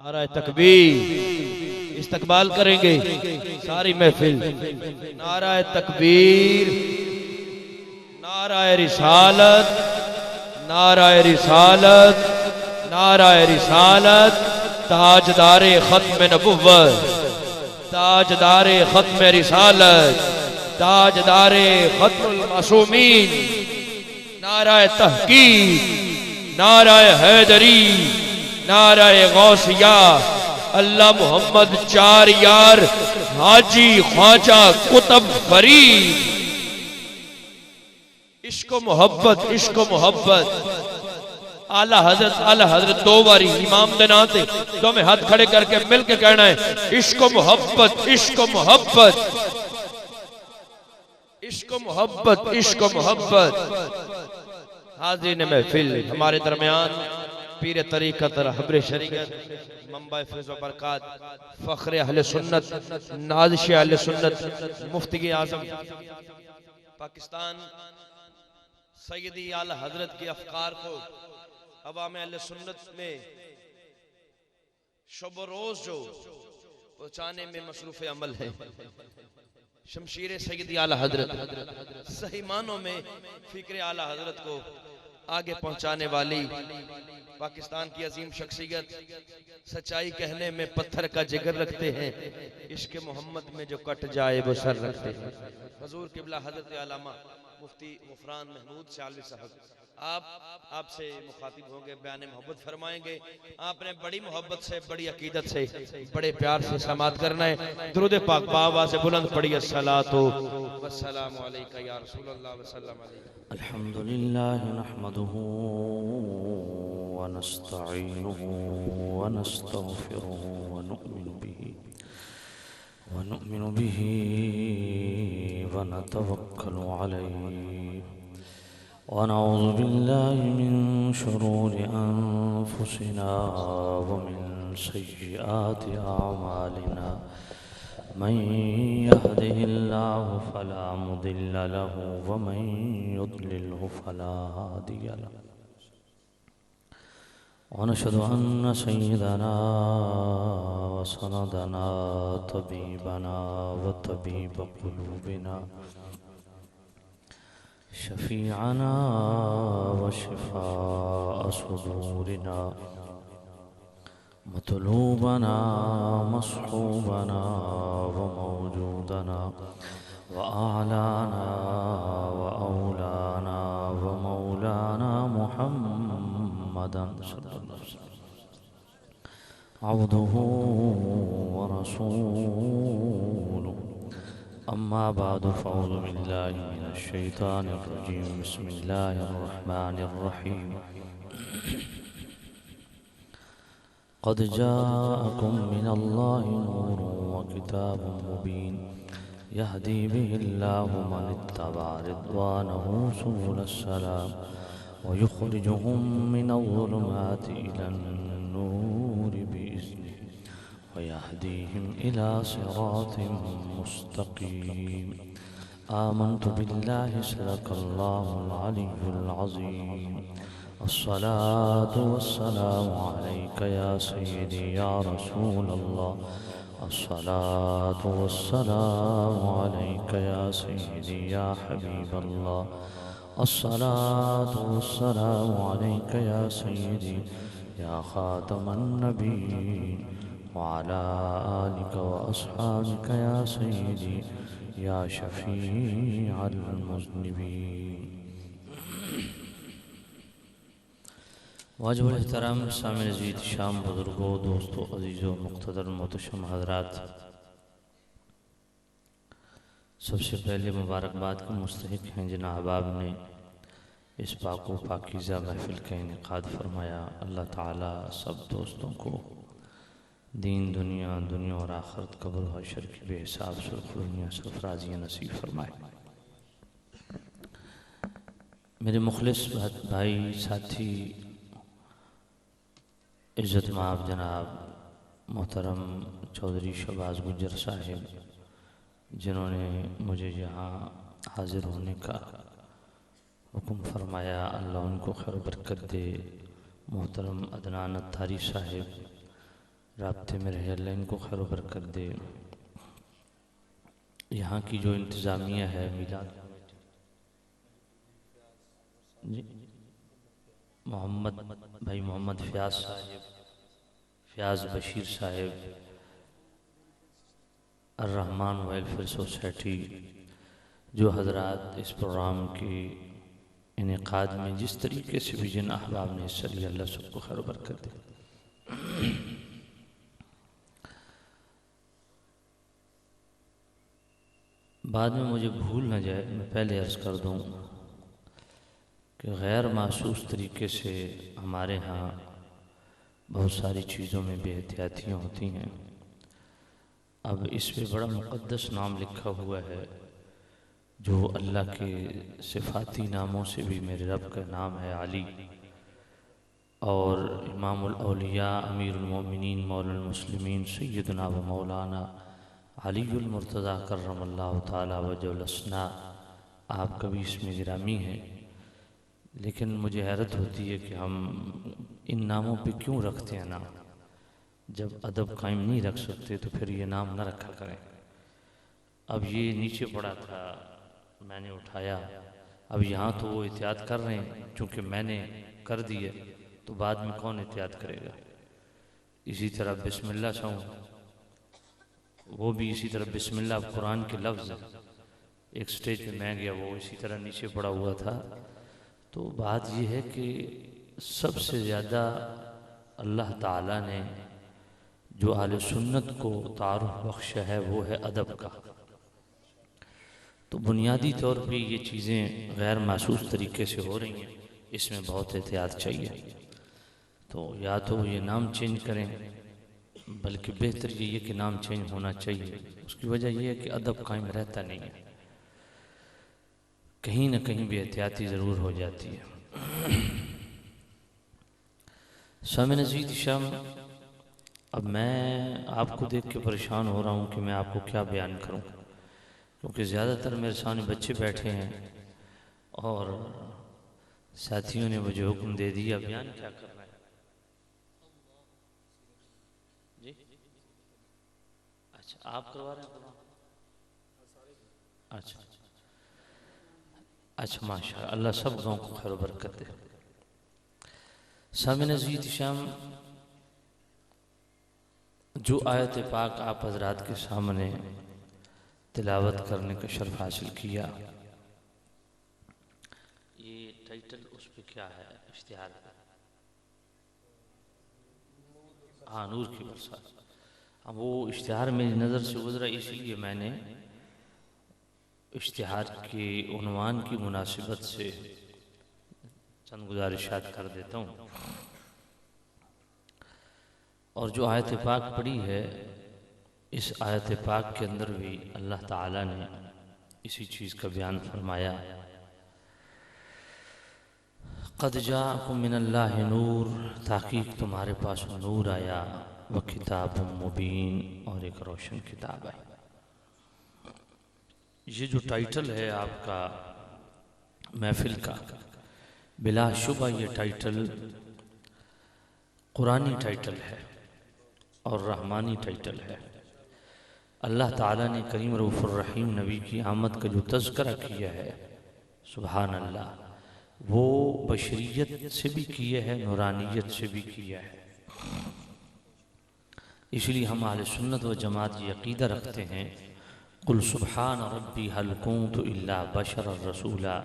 نعرہ تکبیر، استقبال کریں گے ساری محفل۔ نعرہ تکبیر، نعرہ رسالت، نعرہ رسالت، نعرہ رسالت، تاجدار ختم نبوت، تاجدار ختم رسالت، تاجدار ختم المعصومین، نعرہ تحقیق، نعرہ حیدری، نعرہ غوثیہ، اللہ محمد چار یار حاجی خواجہ قطب فرید۔ عشق و محبت، عشق و محبت، اعلیٰ حضرت دو باری امام دناتے دو میں ہاتھ کھڑے کر کے مل کے کہنا ہے عشق و محبت، عشق و محبت، عشق و محبت، عشق و محبت۔ حاضرین محفل، ہمارے درمیان پیر طریقت رہبر شریعت، منبع فیض و برکات، فخر اہل سنت، نازش اہل سنت، مفتی اعظم پاکستان سیدی اعلیٰ حضرت کے افکار کو عوام اہل سنت میں شب و روز جو پہنچانے میں مصروف عمل ہے، شمشیر سیدی اعلیٰ حضرت، صحیح معنوں میں فکر اعلیٰ حضرت کو آگے پہنچانے والی پاکستان کی عظیم شخصیت، سچائی کہنے میں پتھر کا جگر رکھتے ہیں، عشق محمد میں جو کٹ جائے وہ سر رکھتے ہیں۔ حضور قبلہ حضرت علامہ مفتی غفران محمود سیالوی صاحب آپ سے مخاطب ہوں گے، بیان محبت فرمائیں گے۔ آپ نے بڑی محبت سے، بڑی عقیدت سے، بڑے پیار سے سماعت کرنا ہے۔ درود پاک بآواز بلند پڑھی الصلاۃ والسلام علیکہ یا رسول اللہ وسلم علیکہ۔ الحمد لله نحمده ونستعينه ونستغفره ونؤمن به ونتوكل عليه ونعوذ بالله من شرور أنفسنا ومن سيئات أعمالنا من يهده الله فلا مضل له ومن يضلله فلا هادي له ونشهد أن سيدنا وسندنا طبيبنا وطبيب قلوبنا شفيعنا وشفاء صدورنا مطلوبنا مصحوبنا وموجودنا وأعلانا وأولانا ومولانا محمدا صلى الله عليه وسلم عبده ورسوله أما بعد فأعوذ بالله من الشيطان الرجيم بسم الله الرحمن الرحيم قد جاءكم من الله نور وكتاب مبين يهدي به الله من اتبع رضوانه سبل السلام ويخرجهم من الظلمات إلى النور بإذنه ويهديهم إلى صراط مستقيم آمنت بالله صدق الله العلي العظيم الصلاة والسلام عليك يا سيدي يا رسول الله الصلاة والسلام عليك يا سيدي يا حبيب الله الصلاة والسلام عليك يا سيدي يا خاتم النبيين وعلى آلك وأصحابك يا سيدي يا شفيع المذنبين واجب الاحترام سامع عزیز شام بزرگوں دوستوں عزیزوں مقتدر محتشم حضرات، سب سے پہلے مبارکباد کا مستحق ہیں جناب آپ نے اس پاک و پاکیزہ محفل کا انعقاد فرمایا۔ اللہ تعالیٰ سب دوستوں کو دین دنیا اور آخرت قبر و حشر کی بے حساب سرخرویاں سرفرازیاں نصیب فرمائے۔ میرے مخلص بھائی ساتھی عزت مآب جناب محترم چودھری شہباز گجر صاحب، جنہوں نے مجھے یہاں حاضر ہونے کا حکم فرمایا، اللہ ان کو خیر و برکت دے۔ محترم عدنان اتاری صاحب، رابطے میں رہے، اللہ ان کو خیر و برکت دے۔ یہاں کی جو انتظامیہ ہے میلاد کمیٹی، جی محمد فیاض صاحب، فیاض بشیر صاحب، الرحمن ویلفیئر سوسائٹی، جو حضرات اس پروگرام کی انعقاد میں جس طریقے سے بھی جن احباب نے حصہ لیا، اللہ سب کو خیر و برکت دے۔ بعد میں مجھے بھول نہ جائے، میں پہلے عرض کر دوں کہ غیر محسوس طریقے سے ہمارے ہاں بہت ساری چیزوں میں بے احتیاطیاں ہوتی ہیں۔ اب اس پہ بڑا مقدس نام لکھا ہوا ہے، جو اللہ کے صفاتی ناموں سے بھی میرے رب کا نام ہے علی، اور امام الاولیاء امیر المومنین مولا المسلمین سیدنا و مولانا علی المرتضیٰ کرم اللہ تعالی وجہ الاسنا، آپ کا بھی اس میں گرامی ہے۔ لیکن مجھے حیرت ہوتی ہے کہ ہم ان ناموں پہ کیوں رکھتے ہیں نام؟ جب ادب قائم نہیں رکھ سکتے تو پھر یہ نام نہ رکھا کریں۔ اب یہ نیچے پڑا تھا، میں نے اٹھایا، اب یہاں تو وہ احتیاط کر رہے ہیں، چونکہ میں نے کر دیے تو بعد میں کون احتیاط کرے گا۔ اسی طرح بسم اللہ سے وہ بھی اسی طرح بسم اللہ اب قرآن کے لفظ ایک سٹیج پہ میں گیا، وہ اسی طرح نیچے پڑا ہوا تھا۔ تو بات یہ ہے کہ سب سے زیادہ اللہ تعالیٰ نے جو اہل سنت کو تعارف بخشا ہے وہ ہے ادب کا۔ تو بنیادی طور پہ یہ چیزیں غیر محسوس طریقے سے ہو رہی ہیں، اس میں بہت احتیاط چاہیے۔ تو یا تو یہ نام چینج کریں، بلکہ بہتر یہ ہے کہ نام چینج ہونا چاہیے۔ اس کی وجہ یہ ہے کہ ادب قائم رہتا نہیں ہے، کہیں نہ کہیں بھی احتیاطی ضرور ہو جاتی ہے۔ سامع عزیز شام، اب میں آپ کو دیکھ کے پریشان ہو رہا ہوں کہ میں آپ کو کیا بیان کروں، کیونکہ زیادہ تر میرے سامنے بچے بیٹھے ہیں اور ساتھیوں نے مجھے حکم دے دیا بیان کیا کرنا ہے۔ جی اچھا، آپ کروا رہے ہیں؟ اچھا اچھا، ماشاء اللہ، سب گاؤں کو خیر و برکت دے۔ سامع عزیز شام، جو آیت پاک آپ حضرات کے سامنے تلاوت کرنے کا شرف حاصل کیا، یہ ٹائٹل اس پہ کیا ہے؟ اشتہار پہ، ہاں، نور کی برسات۔ اب وہ اشتہار میری نظر سے گزرا، اس لیے میں نے اشتہار کے عنوان کی مناسبت سے چند گزارشات کر دیتا ہوں۔ اور جو آیت پاک پڑھی ہے، اس آیت پاک کے اندر بھی اللہ تعالیٰ نے اسی چیز کا بیان فرمایا، قد جاءکم من اللہ نور، تحقیق تمہارے پاس نور آیا، وکتاب مبین، اور ایک روشن کتاب ہے۔ یہ جو ٹائٹل ہے آپ کا محفل کا، بلا شبہ یہ ٹائٹل قرآنی ٹائٹل ہے اور رحمانی ٹائٹل ہے۔ اللہ تعالیٰ نے کریم رؤوف الرحیم نبی کی آمد کا جو تذکرہ کیا ہے، سبحان اللہ، وہ بشریت سے بھی کیا ہے، نورانیت سے بھی کیا ہے۔ اس لیے ہم اہل سنت و جماعت یہ عقیدہ رکھتے ہیں، قل سبحان ربی هل كنت الا بشرا رسولا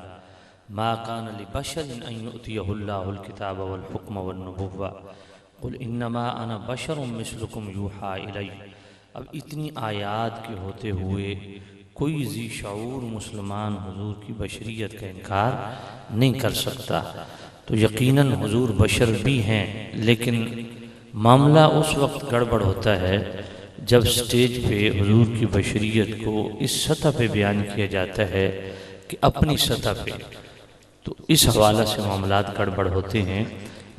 ما كان لبشر ان يؤتيه الله الكتاب والحكم والنبوة قل انما انا بشر مثلكم يوحى الي۔ اب اتنی آیات کے ہوتے ہوئے کوئی ذی شعور مسلمان حضور کی بشریت کا انکار نہیں کر سکتا۔ تو یقیناً حضور بشر بھی ہیں، لیکن معاملہ اس وقت گڑبڑ ہوتا ہے جب سٹیج پہ حضور کی بشریت کو اس سطح پہ بیان کیا جاتا ہے کہ اپنی سطح پہ، تو اس حوالہ سے معاملات گڑبڑ ہوتے ہیں۔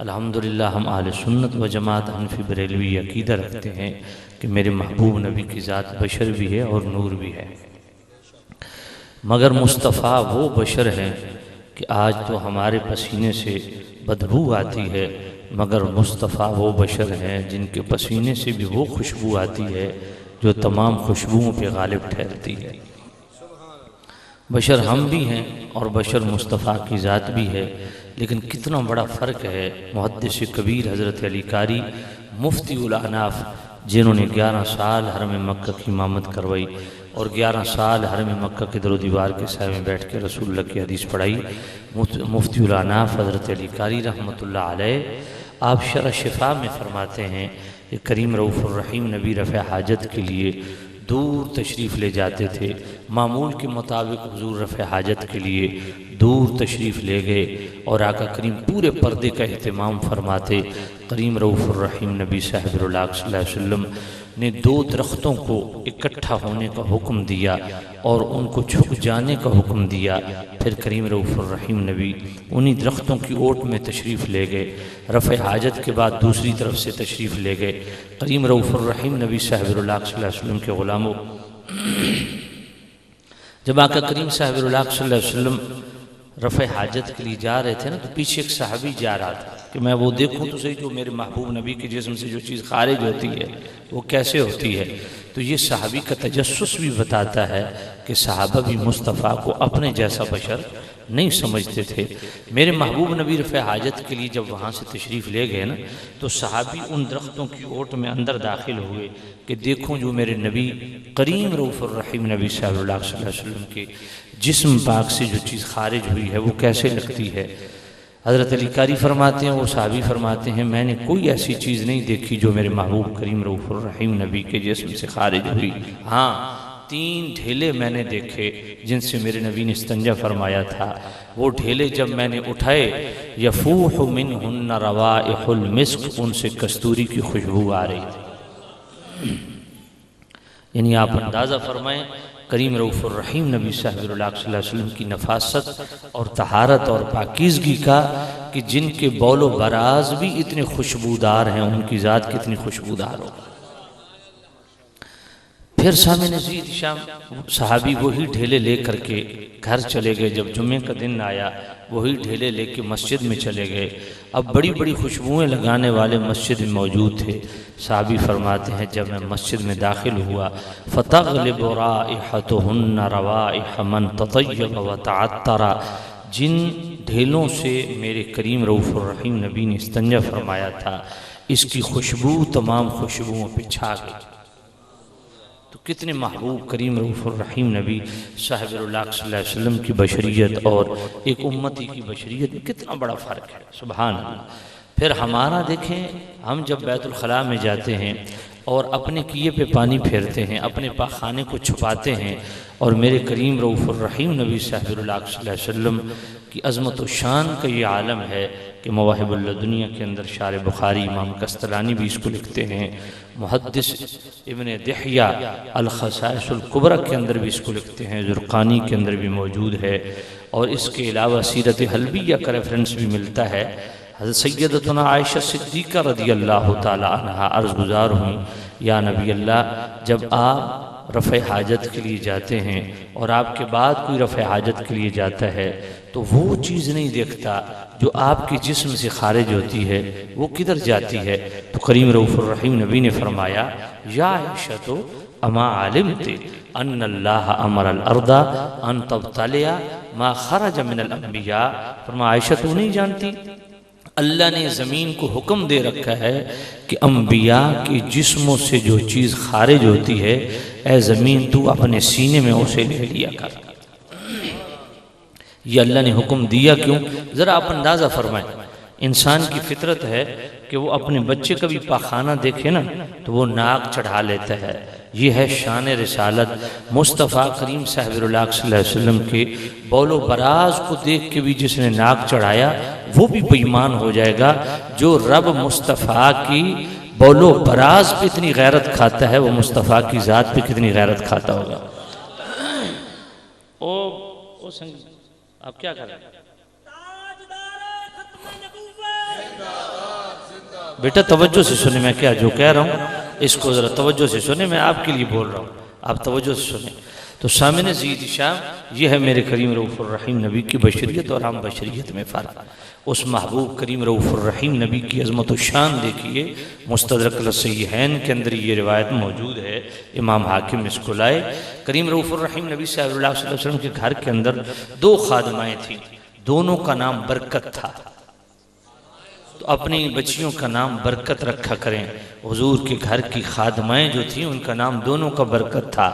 الحمدللہ ہم اہل سنت و جماعت حنفی بریلوی عقیدہ رکھتے ہیں کہ میرے محبوب نبی کی ذات بشر بھی ہے اور نور بھی ہے، مگر مصطفیٰ وہ بشر ہیں کہ آج تو ہمارے پسینے سے بدبو آتی ہے، مگر مصطفیٰ وہ بشر ہیں جن کے پسینے سے بھی وہ خوشبو آتی ہے جو تمام خوشبوؤں پہ غالب ٹھہرتی ہے۔ بشر ہم بھی ہیں اور بشر مصطفیٰ کی ذات بھی ہے، لیکن کتنا بڑا فرق ہے۔ محدث کبیر حضرت علی قاری مفتی الاناف، جنہوں نے 11 سال حرم مکہ کی امامت کروائی اور 11 سال حرم مکہ کے در و دیوار کے سائے میں بیٹھ کے رسول اللہ کی حدیث پڑھائی، مفتی الاناف حضرت علی قاری رحمۃ اللہ علیہ، آپ شرح شفا میں فرماتے ہیں کہ کریم رؤوف الرحیم نبی رفع حاجت کے لیے دور تشریف لے جاتے تھے۔ معمول کے مطابق حضور رفع حاجت کے لیے دور تشریف لے گئے اور آقا کریم پورے پردے کا اہتمام فرماتے۔ کریم رؤوف الرحیم نبی صاحب اللہ صلی اللہ علیہ وسلم نے 2 درختوں کو اکٹھا ہونے کا حکم دیا اور ان کو جھک جانے کا حکم دیا۔ پھر کریم رؤوف الرحیم نبی انہی درختوں کی اوٹ میں تشریف لے گئے۔ رفع حاجت کے بعد دوسری طرف سے تشریف لے گئے۔ کریم رؤوف الرحیم نبی صاحب اللہ صلی اللہ علیہ وسلم کے غلاموں، جب آقا کریم صاحب اللہ صلی اللہ علیہ وسلم رفع حاجت کے لیے جا رہے تھے نا، تو پیچھے ایک صحابی جا رہا تھا کہ میں وہ دیکھوں تو صحیح جو میرے محبوب نبی کے جسم سے جو چیز خارج ہوتی ہے وہ کیسے ہوتی ہے۔ تو یہ صحابی کا تجسس بھی بتاتا ہے کہ صحابہ بھی مصطفیٰ کو اپنے جیسا بشر نہیں سمجھتے تھے۔ میرے محبوب نبی رفع حاجت کے لیے جب وہاں سے تشریف لے گئے نا، تو صحابی ان درختوں کی اوٹ میں اندر داخل ہوئے کہ دیکھوں جو میرے نبی کریم رؤوف الرحیم نبی صلی اللہ علیہ وسلم کے جسم پاک سے جو چیز خارج ہوئی ہے وہ کیسے لگتی ہے۔ حضرت علی قاری فرماتے ہیں، وہ صحابی فرماتے ہیں، میں نے کوئی ایسی چیز نہیں دیکھی جو میرے محبوب کریم رؤوف الرحیم نبی کے جسم سے خارج ہوئی۔ ہاں 3 ڈھیلے میں نے دیکھے جن سے میرے نبی نے استنجا فرمایا تھا۔ وہ ڈھیلے جب میں نے اٹھائے، یفوح منہن روائح المسک، ان سے کستوری کی خوشبو آ رہی تھی۔ یعنی آپ اندازہ فرمائیں کریم رؤوف الرحیم نبی صاحب اللہ صلی اللہ علیہ وسلم کی نفاست اور طہارت اور پاکیزگی کا، کہ جن کے بول و براز بھی اتنے خوشبودار ہیں، ان کی ذات کتنی خوشبودار ہو۔ پھر سامع نزید شام صحابی وہی ڈھیلے لے کر کے گھر چلے گئے۔ جب جمعہ کا دن آیا وہی ڈھیلے لے کے مسجد میں چلے گئے۔ اب بڑی بڑی خوشبوئیں لگانے والے مسجد میں موجود تھے۔ صحابی فرماتے ہیں جب میں مسجد میں داخل ہوا، فَتَغْلِبُ رَائِحَتُهُنَّ رَوَائِحَ مَنْ تَطَيَّبَ وَتَعَطَّرَ، جن ڈھیلوں سے میرے کریم رؤوف الرحیم نبی نے استنجا فرمایا تھا، اس کی خوشبو تمام خوشبوؤں پہ چھا گئی۔ تو کتنے محبوب کریم رؤوف الرحیم نبی صاحب اللہ صلی اللہ علیہ وسلم کی بشریت اور ایک امتی کی بشریت میں کتنا بڑا فرق ہے، سبحان اللہ۔ پھر ہمارا دیکھیں، ہم جب بیت الخلاء میں جاتے ہیں اور اپنے کیے پہ پانی پھیرتے ہیں، اپنے پاخانے کو چھپاتے ہیں، اور میرے کریم رؤوف الرحیم نبی صاحب اللہ صلی اللہ علیہ وسلم کی عظمت و شان کا یہ عالم ہے کہ مواہب اللدنیہ کے اندر شارح بخاری امام قسطلانی بھی اس کو لکھتے ہیں، محدث ابن دحیہ الخصائص الکبریٰ کے اندر بھی اس کو لکھتے ہیں، زرقانی کے اندر بھی موجود ہے، اور اس کے علاوہ سیرت حلبیہ کا ریفرنس بھی ملتا ہے۔ حضرت سیدتنا عائشہ صدیقہ رضی اللہ تعالی عنہا عرض گزار ہوئیں، یا نبی اللہ، جب آپ رفع حاجت کے لیے جاتے ہیں اور آپ کے بعد کوئی رفع حاجت کے لیے جاتا ہے تو وہ چیز نہیں دیکھتا جو آپ کے جسم سے خارج ہوتی ہے، وہ کدھر جاتی ہے؟ تو کریم رؤوف الرحیم نبی نے فرمایا، یا عائشہ اما علمت ان اللہ امر الارض ان تبتلع ما خرج من الانبیاء، فرمایا عائشہ تو نہیں جانتی اللہ نے زمین کو حکم دے رکھا ہے کہ انبیاء کے جسموں سے جو چیز خارج ہوتی ہے، اے زمین تو اپنے سینے میں اسے لے لیا کر۔ یہ اللہ نے حکم دیا کیوں؟ ذرا آپ اندازہ فرمائیں، انسان کی فطرت ہے کہ وہ اپنے بچے کا بھی پاخانہ دیکھے نا تو وہ ناک چڑھا لیتا ہے۔ یہ ہے شان رسالت۔ مصطفیٰ کریم صاحب اللہ صلی اللہ علیہ وسلم کے بول و براز کو دیکھ کے بھی جس نے ناک چڑھایا وہ بھی بے ایمان ہو جائے گا۔ جو رب مصطفیٰ کی بول و براز پہ اتنی غیرت کھاتا ہے وہ مصطفیٰ کی ذات پہ کتنی غیرت کھاتا ہوگا۔ آپ کیا کر رہے ہیں بیٹا؟ توجہ سے سنیں میں کیا جو کہہ رہا ہوں، اس کو ذرا توجہ سے سنیں، میں آپ کے لیے بول رہا ہوں، آپ توجہ سے سنیں۔ تو سامعین عزیز شام، یہ ہے میرے کریم رؤوف الرحیم نبی کی بشریت اور عام بشریت میں فرق۔ اس محبوب کریم رؤوف الرحیم نبی کی عظمت و شان دیکھیے، مستدرک الصحیحین کے اندر یہ روایت موجود ہے، امام حاکم اس کو لائے۔ کریم رؤوف الرحیم نبی صلی اللہ علیہ وسلم کے گھر کے اندر 2 خادمائیں تھیں، دونوں کا نام برکت تھا۔ تو اپنی بچیوں کا نام برکت رکھا کریں۔ حضور کے گھر کی خادمائیں جو تھیں ان کا نام دونوں کا برکت تھا۔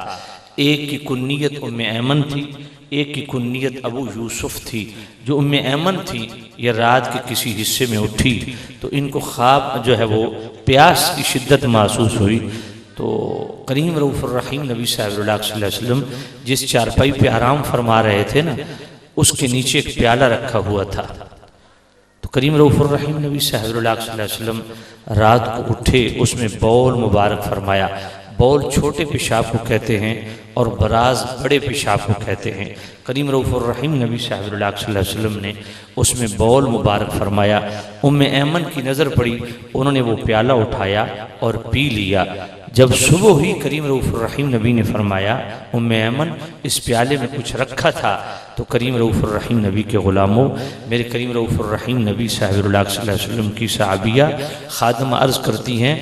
ایک کی کنیت ام ایمن تھی، ایک کی کنیت ابو یوسف تھی۔ جو ام ایمن تھی یہ رات کے کسی حصے میں اٹھی تو ان کو خواب جو ہے وہ پیاس کی شدت محسوس ہوئی، تو کریم رؤوف الرحیم نبی صلی اللہ علیہ وسلم جس چارپائی پہ آرام فرما رہے تھے نا، اس کے نیچے ایک پیالہ رکھا ہوا تھا۔ تو کریم رؤوف الرحیم نبی صلی اللہ علیہ وسلم رات کو اٹھے، اس میں بول مبارک فرمایا۔ بول چھوٹے پیشاب کو کہتے ہیں اور براز بڑے پیشاب کو کہتے ہیں۔ کریم رؤوف الرحیم نبی صلی اللہ علیہ وسلم نے اس میں بول مبارک فرمایا۔ ام ایمن کی نظر پڑی، انہوں نے وہ پیالہ اٹھایا اور پی لیا۔ جب صبح ہوئی کریم رؤوف الرحیم نبی نے فرمایا ام ایمن اس پیالے میں کچھ رکھا تھا، تو کریم رؤوف الرحیم نبی کے غلاموں، میرے کریم رؤوف الرحیم نبی صلی اللہ علیہ وسلم کی صحابیہ خادمہ عرض کرتی ہیں،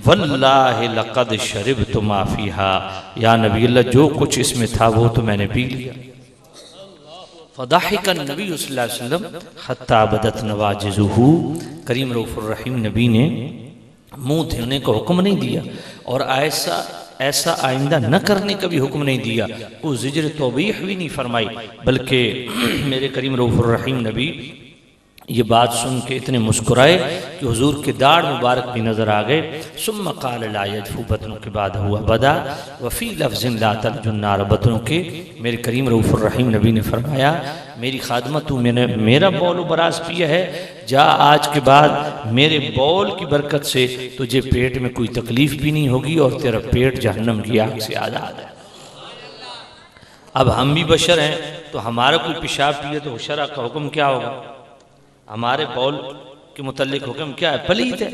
واللہ لقد شربت ما فیہا، یا نبی اللہ جو کچھ اس میں تھا وہ تو میں نے پی لیا۔ فضحک النبی صلی اللہ علیہ وسلم حتی بدت نواجذہ، کریم رؤوف الرحیم نبی نے منہ دھونے کا حکم نہیں دیا اور ایسا آئندہ نہ کرنے کا بھی حکم نہیں دیا، وہ زجر توبیح بھی نہیں فرمائی، بلکہ میرے کریم رؤوف الرحیم نبی یہ بات سن کے اتنے مسکرائے کہ حضور کے داڑھ مبارک بھی نظر آگئے۔ ثم قال لا یجفو بطنوں کے بعد ہوا بدا وفی لفظ لا تلج النار، بطنوں کے میرے کریم رؤوف الرحیم نبی نے فرمایا میری خادمہ تو میرا بول و براز پیا ہے، جا آج کے بعد میرے بول کی برکت سے تجھے پیٹ میں کوئی تکلیف بھی نہیں ہوگی اور تیرا پیٹ جہنم کی آگ سے آزاد ہے۔ اب ہم بھی بشر ہیں تو ہمارا کوئی پیشاب پیے تو شرع کا حکم کیا ہوگا؟ ہمارے بول کے متعلق حکم کیا ہے؟ پلیت ہے،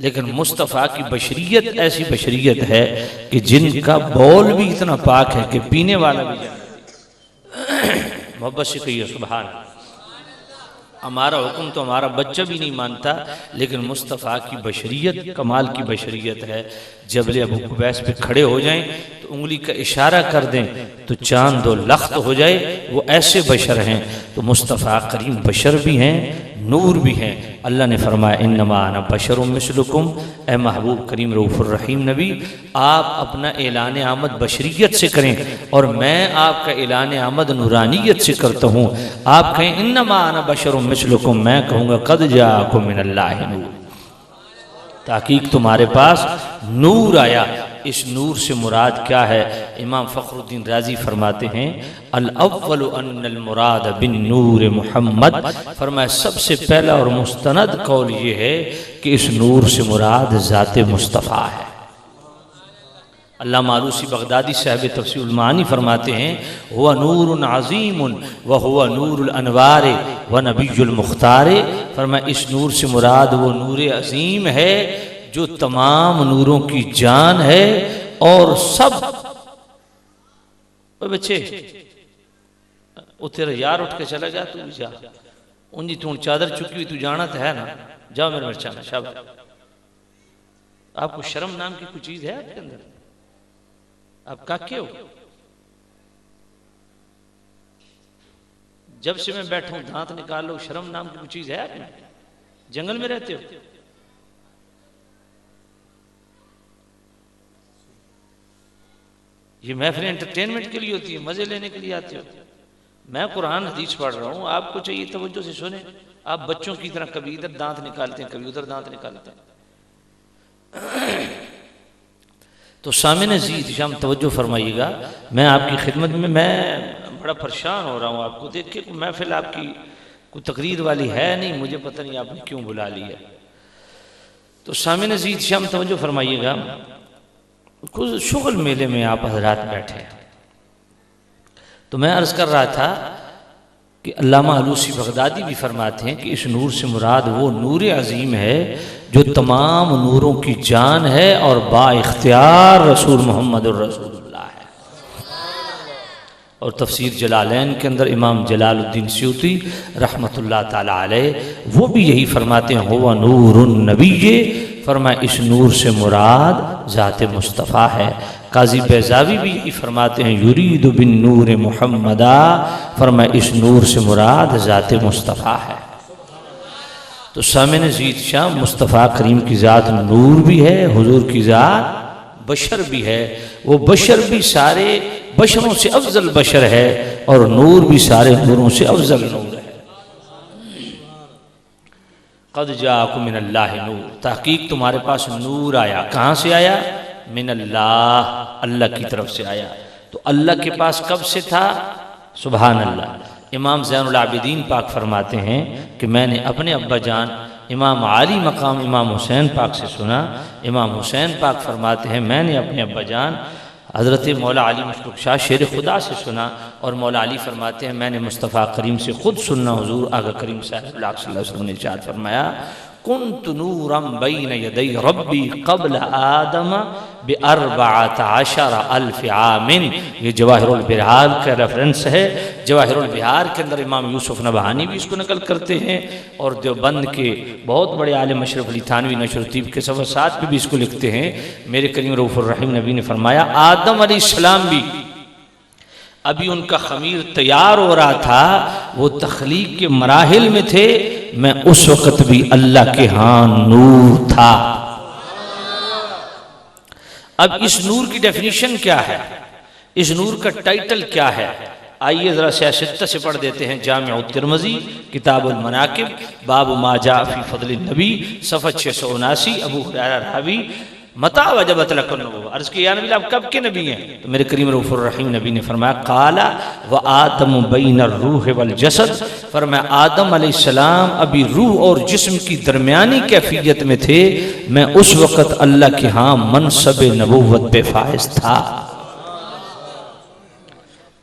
لیکن مصطفیٰ کی بشریت ایسی بشریت ہے کہ جن کا بول بھی اتنا پاک ہے کہ پینے والا بھی جانتا۔ محبت سے کہیے سبحان اللہ۔ ہمارا حکم تو ہمارا بچہ بھی نہیں مانتا، لیکن مصطفیٰ کی بشریت کمال کی بشریت ہے۔ جبل ابو قبیس پہ کھڑے ہو جائیں تو انگلی کا اشارہ کر دیں تو چاند و لخت ہو جائے، وہ ایسے بشر ہیں۔ تو مصطفیٰ کریم بشر بھی ہیں، نور بھی ہیں۔ اللہ نے فرمایا انما انا بشر مثلکم، اے محبوب کریم رؤوف الرحیم نبی آپ اپنا اعلان آمد بشریت سے کریں اور میں آپ کا اعلان آمد نورانیت سے کرتا ہوں۔ آپ کہیں انما انا بشر مثلکم، میں کہوں گا قد جاءکم من اللہ نور، تحقیق تمہارے پاس نور آیا۔ اس نور سے مراد کیا ہے؟ امام فخر الدین رازی فرماتے ہیں الاول ان المراد بالنور محمد، فرمایا سب سے پہلا اور مستند قول یہ ہے کہ اس نور سے مراد ذات مصطفیٰ ہے۔ علامہ آلوسی بغدادی صاحب تفسیر المعانی فرماتے ہیں ہوا نور عظیم وہوا نور الانوار ونبی المختار، فرمایا اس نور سے مراد وہ نور عظیم ہے جو تمام نوروں کی جان ہے اور سب۔ اے بچے وہ تیرا یار اٹھ کے چلا جا، تو بھی جا، ان جی تو چادر چکی ہوئی تو جانا تو ہے نا، جاؤ میرے مرچانا شاباش۔ آپ کو شرم نام کی کوئی چیز ہے آپ کے اندر؟ آپ کاکے ہو؟ جب سے میں بیٹھا ہوں دانت نکال لو، شرم نام کی کوئی چیز ہے آپ میں؟ جنگل میں رہتے ہو؟ یہ محفل انٹرٹینمنٹ کے لیے ہوتی ہے، مزے لینے کے لیے آتے ہو؟ میں قرآن حدیث پڑھ رہا ہوں، آپ کو چاہیے توجہ سے سنیں۔ آپ بچوں کی طرح کبھی ادھر دانت نکالتے ہیں کبھی ادھر دانت نکالتے ہیں۔ تو سامعین عزیز شام توجہ فرمائیے گا، میں آپ کی خدمت میں بڑا پریشان ہو رہا ہوں۔ آپ کو دیکھ کے محفل آپ کی کوئی تقریر والی ہے نہیں، مجھے پتہ نہیں آپ نے کیوں بلا لیا۔ تو سامعین عزیز شام توجہ فرمائیے گا، کچھ شغل میلے میں آپ حضرات بیٹھے ہیں، تو میں عرض کر رہا تھا کہ علامہ آلوسی بغدادی بھی فرماتے ہیں کہ اس نور سے مراد وہ نور عظیم ہے جو تمام نوروں کی جان ہے اور با اختیار رسول محمد الرسول اللہ ہے۔ اور تفسیر جلالین کے اندر امام جلال الدین سیوطی رحمۃ اللہ تعالی علیہ وہ بھی یہی فرماتے ہیں ہوا نور النبی، فرمایا اس نور سے مراد ذات مصطفیٰ ہے۔ قاضی بیضاوی بھی یہی فرماتے ہیں یرید بالنور محمدا، فرمایا اس نور سے مراد ذات مصطفیٰ ہے۔ تو سامعین عزیز شاہ، مصطفیٰ کریم کی ذات نور بھی ہے، حضور کی ذات بشر بھی ہے، وہ بشر بھی سارے بشروں سے افضل بشر ہے اور نور بھی سارے نوروں سے افضل نور ہے۔ قد جاءکم من اللہ نور، تحقیق تمہارے پاس نور آیا، کہاں سے آیا؟ من اللہ، اللہ کی طرف سے آیا۔ تو اللہ کے پاس کب سے تھا؟ سبحان اللہ۔ امام زین العابدین پاک فرماتے ہیں کہ میں نے اپنے ابا جان امام عالی مقام امام حسین پاک سے سنا، امام حسین پاک فرماتے ہیں میں نے اپنے ابا جان حضرت مولا علی مشتاق شاہ شیر خدا سے سنا، اور مولا علی فرماتے ہیں میں نے مصطفیٰ کریم سے خود سننا، حضور آقا کریم صلی اللہ علیہ وسلم نے ارشاد فرمایا کنت نورا بین یدی ربی قبل آدم ب14,000 عام۔ یہ جواہر البحار کا ریفرنس ہے، جواہر البحار کے اندر امام یوسف نبہانی بھی اس کو نقل کرتے ہیں، اور دیوبند کے بہت بڑے عالم اشرف علی تھانوی نشر الطیب کے صفحہ 7 پہ بھی اس کو لکھتے ہیں۔ میرے کریم رؤوف الرحیم نبی نے فرمایا آدم علیہ السلام بھی ابھی ان کا خمیر تیار ہو رہا تھا، وہ تخلیق کے مراحل میں تھے، میں اس وقت بھی اللہ کے ہاں نور تھا۔ اب اس نور کی ڈیفینیشن کیا ہے، اس نور کا ٹائٹل کیا ہے؟ آئیے ذرا سیاستہ سے پڑھ دیتے ہیں۔ جامع الترمذی کتاب المناقب باب ما جاء فی فضل النبی صفحہ 679، ابو ہریرہ راوی متى وجبت لك النبوة، عرض کہ یا نبی آپ کب کے نبی ہیں؟ تو میرے کریم رؤوف الرحیم نبی نے فرمایا قال وآدم بین الروح والجسد، فرمایا آدم علیہ السلام ابھی روح اور جسم کی درمیانی کیفیت میں تھے، میں اس وقت اللہ کے ہاں منصب نبوت پہ فائز تھا۔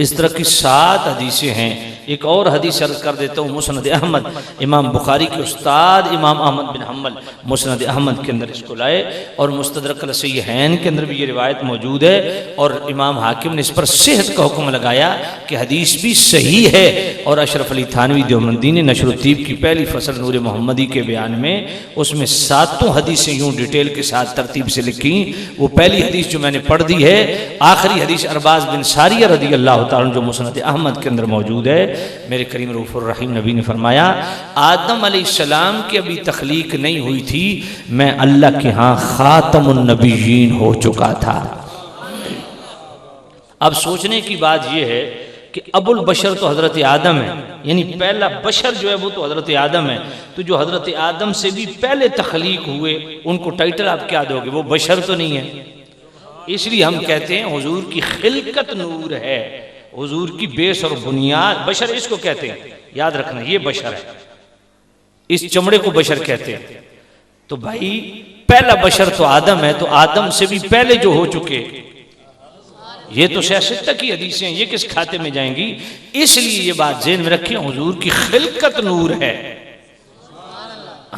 اس طرح کی 7 حدیثیں ہیں۔ ایک اور حدیث عرض کر دیتا ہوں، مسند احمد، امام بخاری کے استاد امام احمد بن حنبل مسند احمد کے اندر اس کو لائے، اور مستدرک الصحیحین کے اندر بھی یہ روایت موجود ہے، اور امام حاکم نے اس پر صحت کا حکم لگایا کہ حدیث بھی صحیح ہے، اور اشرف علی تھانوی دیوبندی نے نشر الطیب کی پہلی فصل نور محمدی کے بیان میں اس میں 7 حدیثیں یوں ڈیٹیل کے ساتھ ترتیب سے لکھی۔ وہ پہلی حدیث جو میں نے پڑھ دی ہے، آخری حدیث ارباز بن ساریہ رضی اللہ تعالیٰ جو مسند احمد کے اندر موجود ہے، میرے کریم رؤوف الرحیم نبی نے فرمایا آدم علیہ السلام کی ابھی تخلیق نہیں ہوئی تھی، میں اللہ کے ہاں خاتم النبیین ہو چکا تھا۔ اب سوچنے کی بات یہ ہے کہ ابو البشر تو حضرت آدم ہے، یعنی پہلا بشر جو ہے وہ تو حضرت آدم ہے، تو جو حضرت آدم سے بھی پہلے تخلیق ہوئے ان کو ٹائٹل آپ کیا دو گے؟ وہ بشر تو نہیں ہے۔ اس لیے ہم کہتے ہیں حضور کی خلقت نور ہے، حضور کی بیس اور بنیاد بشر اس کو کہتے ہیں، یاد رکھنا یہ بشر ہے، اس چمڑے کو بشر کہتے ہیں۔ تو بھائی پہلا بشر تو آدم ہے، تو آدم سے بھی پہلے جو ہو چکے، یہ تو سیاستہ کی حدیثیں، یہ کس کھاتے میں جائیں گی؟ اس لیے یہ بات ذہن میں رکھیں حضور کی خلقت نور ہے،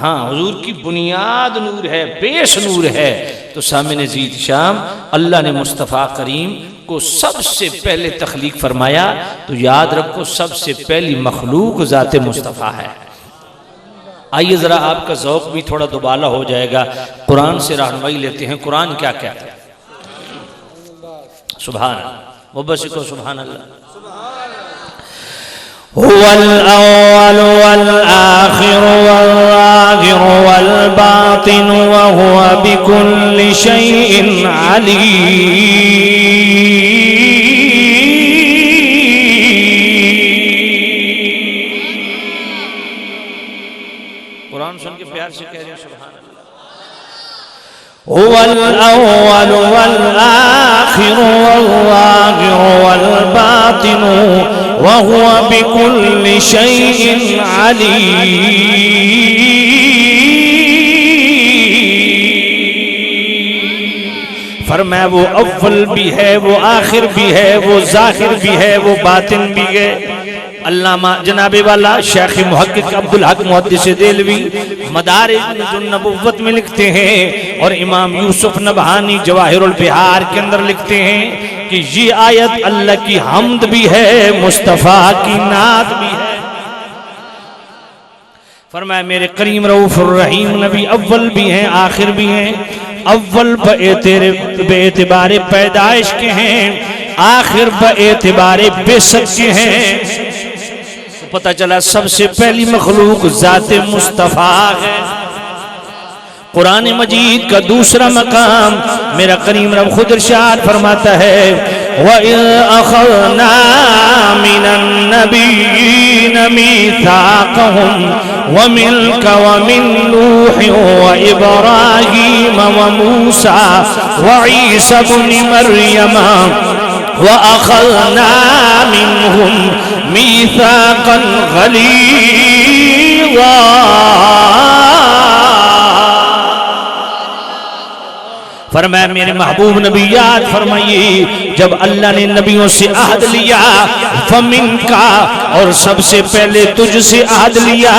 ہاں حضور کی بنیاد نور ہے، بیس نور ہے۔ تو سامعین عزیز شام، اللہ نے مصطفیٰ کریم کو سب سے پہلے تخلیق فرمایا، تو یاد رکھو سب سے پہلی مخلوق ذات مصطفیٰ ہے۔ آئیے ذرا آپ کا ذوق بھی تھوڑا دوبالا ہو جائے گا، قرآن سے رہنمائی لیتے ہیں۔ قرآن کیا کہتا ہے؟ سبحان اللہ، مبشر سبحان اللہ۔ هو الأول والآخر والظاهر والباطن وهو بكل شيء عليم۔ قرآن سن کے پیار سے کہہ رہے ہیں سبحان اللہ۔ هو الأول والآخر والظاهر والباطن وهو بكل شيء عليم۔ فرمایا وہ اول بھی ہے، وہ آخر بھی ہے، وہ ظاہر بھی ہے، وہ باطن بھی ہے۔ علامہ جناب والا شیخ محقق عبدالحق محدث دہلوی مدارج النبوت میں لکھتے ہیں، اور امام یوسف نبہانی جواہر البحار کے اندر لکھتے ہیں کہ یہ آیت اللہ کی حمد بھی ہے، مصطفیٰ کی نعت بھی ہے۔ فرمایا میرے کریم رؤوف الرحیم نبی اول بھی ہیں آخر بھی ہیں، اول بے اعتبار پیدائش کے ہیں، آخر بے اعتبار بعثت کے ہیں۔ تو پتہ چلا سب سے پہلی مخلوق ذات مصطفیٰ ہے۔ قرآن مجید کا دوسرا مقام میرا کریم رب خود ارشاد فرماتا ہے وَإِذْ أَخَذْنَا مِنَ النَّبِيِّينَ مِيثَاقَهُمْ وَمِنْكَ وَمِنْ نُوحٍ وَإِبْرَاهِيمَ وَمُوسَى وَعِيسَى ابْنِ مَرْيَمَ وَأَخَذْنَا مِنْهُمْ مِيثَاقًا غَلِيظًا۔ فرمایا میرے محبوب نبی یاد فرمائیے جب اللہ نے نبیوں سے عہد لیا فمن کا، اور سب سے پہلے تجھ سے عہد لیا۔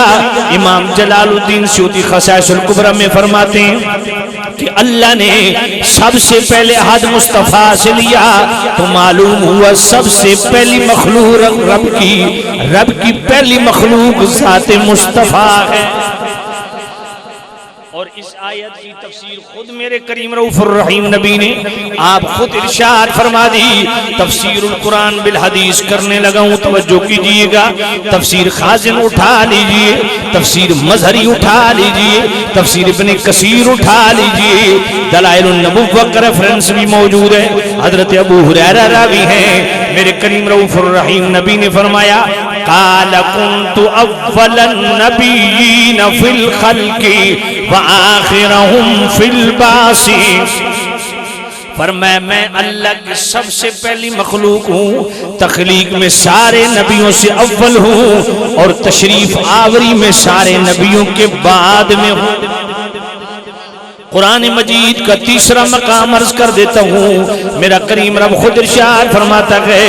امام جلال الدین سیوطی خصائص الکبریٰ میں فرماتے ہیں کہ اللہ نے سب سے پہلے عہد مصطفیٰ سے لیا تو معلوم ہوا سب سے پہلی مخلوق رب کی پہلی مخلوق ذات مصطفیٰ ہے۔ اور اس آیت کی تفسیر خود میرے کریم رؤوف الرحیم نبی نے آپ خود ارشاد فرما دی۔ تفسیر القرآن بالحدیث کرنے لگا ہوں، توجہ کیجئے گا۔ تفسیر خازن اٹھا لیجئے، تفسیر مظہری اٹھا لیجئے، تفسیر ابن کثیر اٹھا لیجئے، دلائل النبوہ کا ریفرنس بھی موجود ہے۔ حضرت ابو ہریرہ راوی ہیں، میرے کریم رؤوف الرحیم نبی نے فرمایا قال كنت اول النبيين في الخلق واخرهم في البعث۔ فرمایا میں اللہ کی سب سے پہلی مخلوق ہوں، تخلیق میں سارے نبیوں سے اول ہوں، اور تشریف آوری میں سارے نبیوں کے بعد میں ہوں۔ قرآن مجید کا تیسرا مقام عرض کر دیتا ہوں، میرا کریم رب خود ارشاد فرماتا ہے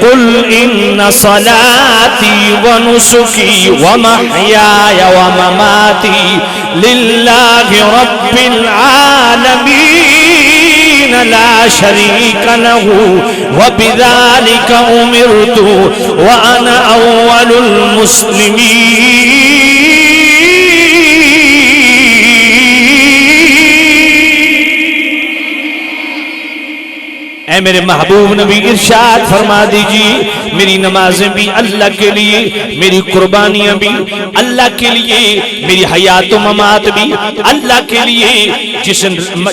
قل ان صلاتي ونسكي ومحياي ومماتي لله رب العالمين لا شريك له وبذلك أمرت وأنا أول المسلمين۔ اے میرے محبوب نبی ارشاد فرما دیجیے میری نمازیں بھی اللہ کے لیے، میری قربانیاں بھی اللہ کے لیے، میری حیات و ممات بھی اللہ کے لیے۔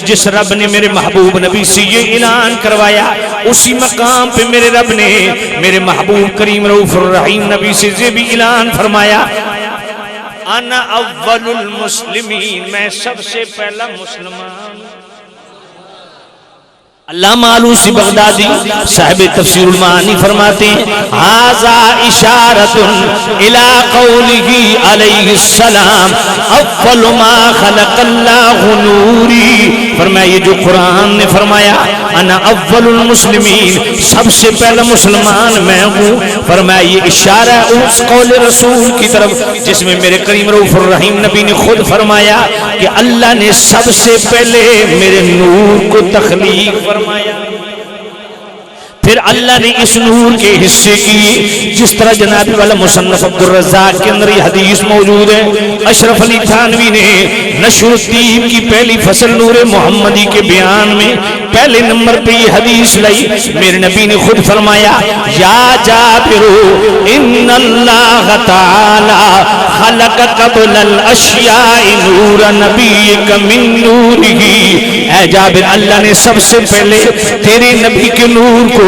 جس رب نے میرے محبوب نبی سے یہ اعلان کروایا اسی مقام پہ میرے رب نے میرے محبوب کریم رؤوف الرحیم نبی سے یہ بھی اعلان فرمایا انا اول المسلمین، میں سب سے پہلا مسلمان۔ علامہ آلوسی بغدادی صاحب تفسیر المعانی فرماتے ہیں ھذا اشارۃ الی قولہ علیہ السلام اول ما خلق اللہ نوری۔ فرمایا یہ جو قرآن نے فرمایا انا اول المسلمین، سب سے پہلا مسلمان میں ہوں، فرمایا یہ اشارہ اس قول رسول کی طرف جس میں میرے کریم رؤوف الرحیم نبی نے خود فرمایا کہ اللہ نے سب سے پہلے میرے نور کو تخلیق فرمایا، پھر اللہ نے اس نور کے حصے کی، جس طرح جناب والا مصنف عبدالرزاق کے اندر یہ حدیث موجود ہے۔ اشرف علی تھانوی نے نشر الطیب کی پہلی فصل نور محمدی کے بیان میں پہلے نمبر پہ یہ حدیث لائی، میرے نبی نے خود فرمایا یا جابر ان اللہ تعالی خلق قبل الاشیاء نور نبیک من نورہ۔ اے جابر اللہ نے سب سے پہلے تیرے نبی کے نور کو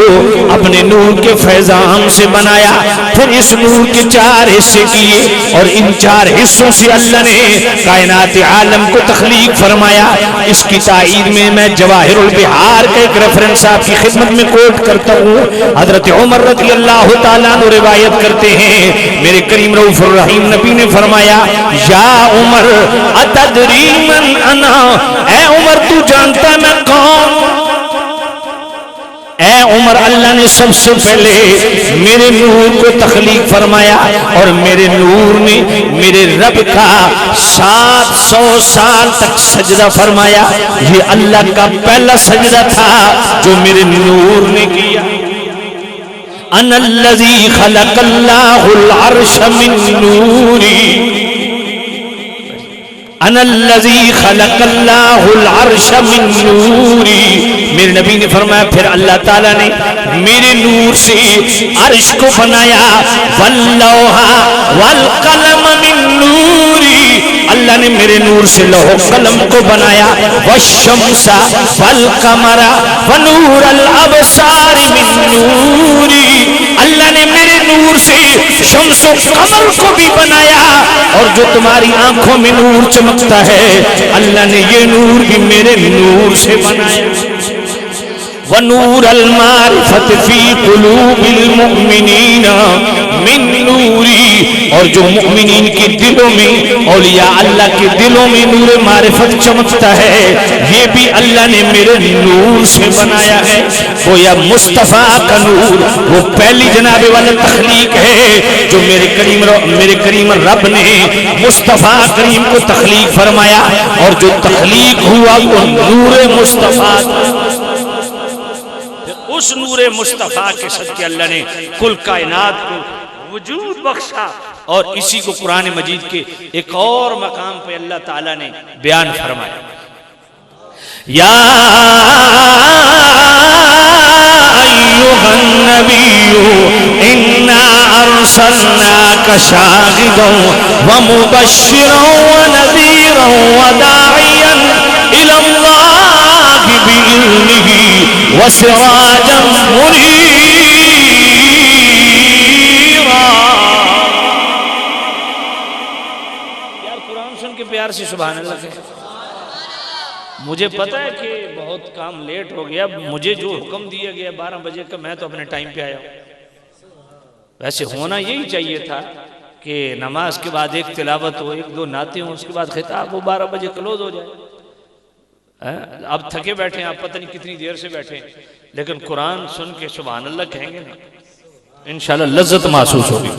اپنے نور کے فیضان سے بنایا، پھر اس نور کے 4 حصے کیے، اور ان 4 حصوں سے اللہ نے کائنات عالم کو تخلیق فرمایا۔ اس کی تائید میں میں جواہر البحار کا ایک ریفرنس آپ کی خدمت میں کوٹ کرتا ہوں۔ حضرت عمر رضی اللہ تعالیٰ عنہ روایت کرتے ہیں میرے کریم رؤوف الرحیم نبی نے فرمایا یا عمر اتدری من انا، اے عمر تو جانتا ہے میں کون؟ اے اے عمر اللہ نے سب سے پہلے میرے نور کو تخلیق فرمایا اور میرے نور نے میرے رب کا 700 سال تک سجدہ فرمایا. یہ اللہ کا پہلا سجدہ تھا جو میرے نور نے کیا. انا الذی خلق اللہ العرش من نوری انا الذی خلق اللہ العرش من نوری. میرے نبی نے فرمایا پھر اللہ تعالیٰ نے میرے نور سے عرش کو بنایا. واللوح والقلم من نوری. اللہ نے میرے نور سے لوح قلم کو بنایا. والشمس والقمر ونور الابصار من نوری. اللہ نے میرے نور سے شمس و قمر کو بھی بنایا. اور جو تمہاری آنکھوں میں نور چمکتا ہے اللہ نے یہ نور بھی میرے نور سے بنایا. وَنُورَ الْمَعْرِفَةِ فِي قُلُوبِ الْمُؤْمِنِينَ مِن نُورِ. اور جو مؤمنین کے دلوں میں اولیاء اللہ کے دلوں میں نور معرفت چمکتا ہے یہ بھی اللہ نے میرے نور سے بنایا ہے. گویا مصطفیٰ کا نور وہ پہلی جناب والا تخلیق ہے جو میرے کریم رب نے مصطفیٰ کریم کو تخلیق فرمایا. اور جو تخلیق ہوا وہ نور مصطفیٰ. اس نور مصطفیٰ کے صدقے اللہ نے کل کائنات کو وجود بخشا. اور اسی کو قرآن مجید کے ایک اور مقام پہ اللہ تعالیٰ نے بیان فرمایا. یا ایھا النبی انا ارسلناک شاہدا ومبشرا ونذیرا وداعیا الی اللہ بإذنہ وسراجا منیرا. یار قرآن سن کے پیار سے سبحان اللہ کہے. مجھے پتا ہے کہ بہت کام لیٹ ہو گیا. مجھے جو حکم دیا گیا 12 بجے کا میں تو اپنے ٹائم پہ آیا ہوں. ویسے ہونا یہی چاہیے تھا کہ نماز کے بعد ایک تلاوت ہو, 1-2 نعتیں ہوں, اس کے بعد خطاب ہو, 12 بجے کلوز ہو جائے. اب تھکے بیٹھے ہیں, آپ پتہ نہیں کتنی دیر سے بیٹھے ہیں, لیکن قرآن سن کے سبحان اللہ کہیں گے نا انشاءاللہ لذت محسوس ہوگی.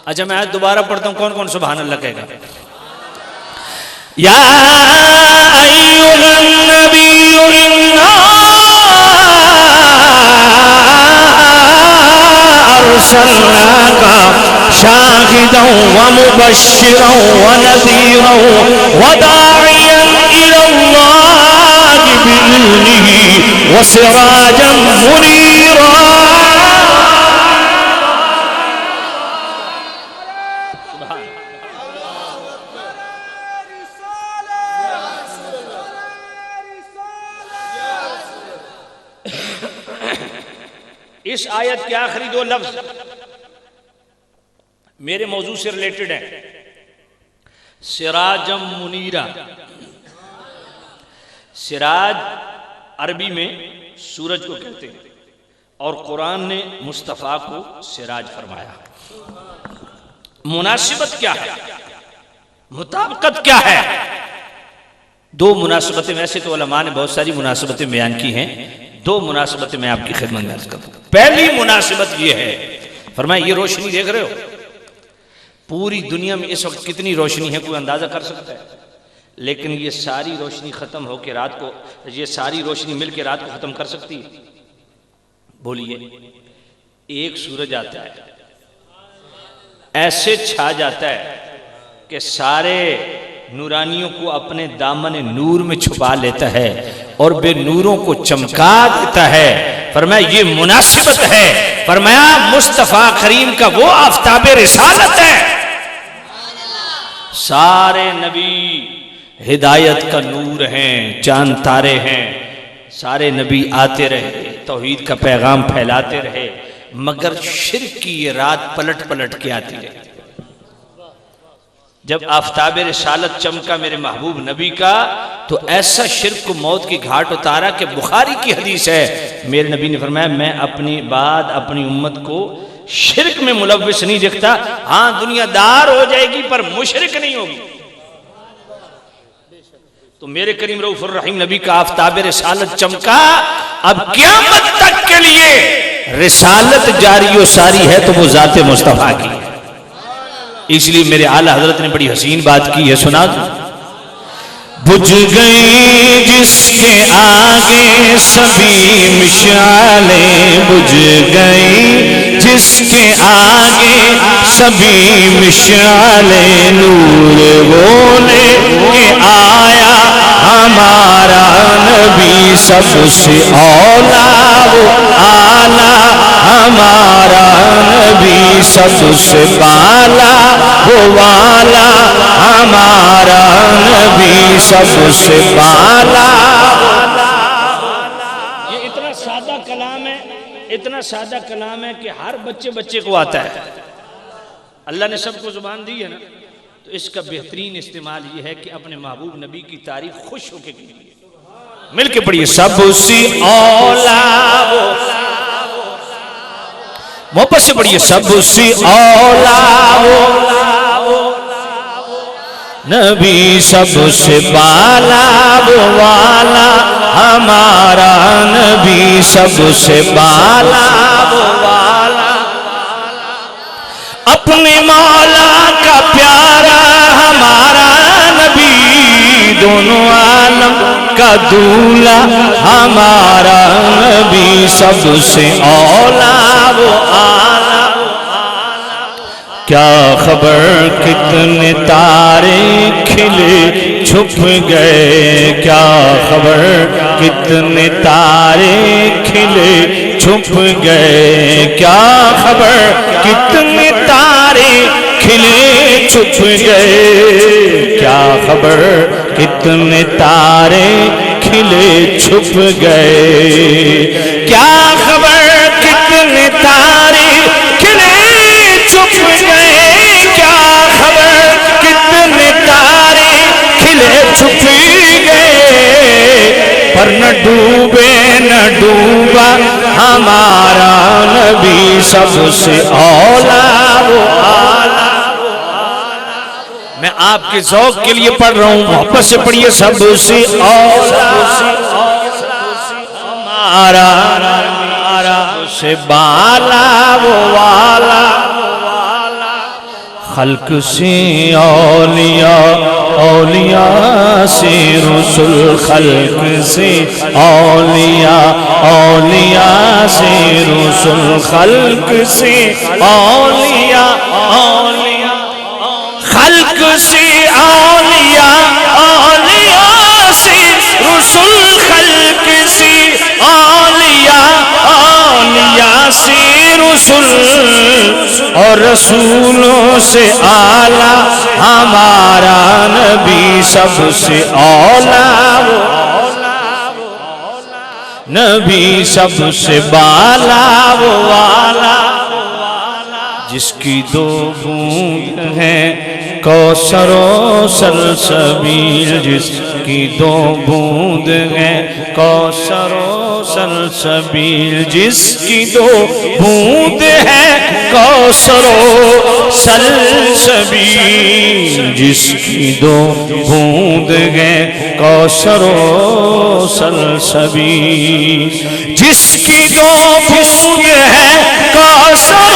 اچھا میں آج دوبارہ پڑھتا ہوں, کون کون سبحان اللہ کہے گا؟ یا ایھا النبی انا ارسلناک شاہدا ومبشرا ونذیرا وداعیا الی اللہ بإذنہ وسراجا منیرا. اس آیت کے آخری 2 لفظ میرے موضوع سے ریلیٹڈ ہیں. سراجم منیرا. سراج عربی میں سورج کو کہتے ہیں اور قرآن نے مصطفیٰ کو سراج فرمایا. مناسبت کیا ہے, مطابقت کیا ہے؟ 2 مناسبتیں, ویسے تو علماء نے بہت ساری مناسبتیں بیان کی ہیں, 2 مناسبتیں میں آپ کی خدمت میں عرض کرتا ہوں. پہلی مناسبت یہ ہے, فرمایا یہ روشنی دیکھ رہے ہو, پوری دنیا میں اس وقت کتنی روشنی ہے کوئی اندازہ کر سکتا ہے؟ لیکن یہ ساری روشنی ختم ہو کے رات کو, یہ ساری روشنی مل کے رات کو ختم کر سکتی ہے؟ بولیے. ایک سورج آتا ہے ایسے چھا جاتا ہے کہ سارے نورانیوں کو اپنے دامن نور میں چھپا لیتا ہے اور بے نوروں کو چمکا دیتا ہے. فرمایا یہ مناسبت ہے. فرمایا مصطفیٰ کریم کا وہ آفتاب رسالت ہے. سارے نبی ہدایت کا نور ہیں, چاند تارے ہیں, سارے نبی آتے رہے, توحید کا پیغام پھیلاتے رہے, مگر شرک کی یہ رات پلٹ پلٹ کے آتی رہی. جب آفتاب رسالت چمکا میرے محبوب نبی کا تو ایسا شرک کو موت کی گھاٹ اتارا کہ بخاری کی حدیث ہے, میرے نبی نے فرمایا میں اپنی بعد اپنی امت کو شرک میں ملوث نہیں دیکھتا. ہاں دنیا دار ہو جائے گی پر مشرک نہیں ہوگی. تو میرے کریم رؤوف الرحیم نبی کا آفتاب رسالت چمکا اب قیامت تک کے لیے رسالت جاری و ساری ہے تو وہ ذات مصطفیٰ کی ہے. اس لیے میرے اعلیٰ حضرت نے بڑی حسین بات کی ہے, سنا دوں. بجھ گئی جس کے آگے سبھی مشعلیں, بجھ گئی جس کے آگے سبھی مشعلیں, نور وہ لے کے آیا ہمارا نبی سب سے اولا وہ اعلیٰ, ہمارا نبی سب سے بالا وہ والا, ہمارا نبی سب سے بالا. یہ اتنا سادہ کلام ہے, اتنا سادہ کلام ہے کہ ہر بچے کو آتا ہے. اللہ نے سب کو زبان دی ہے نا, تو اس کا بہترین استعمال یہ ہے کہ اپنے محبوب نبی کی تعریف خوش ہو کے کیجیے. مل کے پڑھیے, سب سے اولا وہ, محبت سے پڑھیے, سب سے اولا وہ نبی سب سے بالا وہ والا, ہمارا نبی سب سے بالا وہ والا, اپنے مولا کا پیارا ہمارا نبی, دونوں عالم کا دولا ہمارا نبی سب سے اولا وہ اعلیٰ. کیا خبر کتنے تارے کھلے چھپ گئے, کیا خبر کتنے تارے کھلے چھپ گئے, کیا خبر کتنے تارے کھلے چھپ گئے, کیا خبر کتنے تارے کھلے چھپ گئے, کیا خبر کتنے تارے کھلے چھپ گئے, کیا خبر کتنے تارے کھلے چھپ گئے, پر نہ ڈوبے نہ ڈوبا ہمارا نبی سب سے اولا وہ اعلیٰ. میں آپ کے ذوق کے لیے پڑھ رہا ہوں, محبت سے پڑھیے, سب سے اولا ہمارا سب سے بالا وہ والا, خلق سے اولیاء, اولیاء سے رسول, خلق سے اولیاء, اولیاء سے رسول, خلق سے اولیاء, اولیاء, خلق سے اولیاء, اولیاء سے رسول, خلق سے اولیاء, اولیاء سے رسول, اور رسولوں سے اعلیٰ ہمارا نبی سب سے اولا وہ نبی سب سے بالا وہ والا, جس کی دو بوند ہیں کوثر و سلسبیل, جس کی دو بوند ہیں کوثر و سلسبیل, جس کی دو بوند ہیں کوثر و سلسبیل, جس کی دو بوند ہیں کوثر و سلسبیل, جس کی دو بوند ہیں کوثر و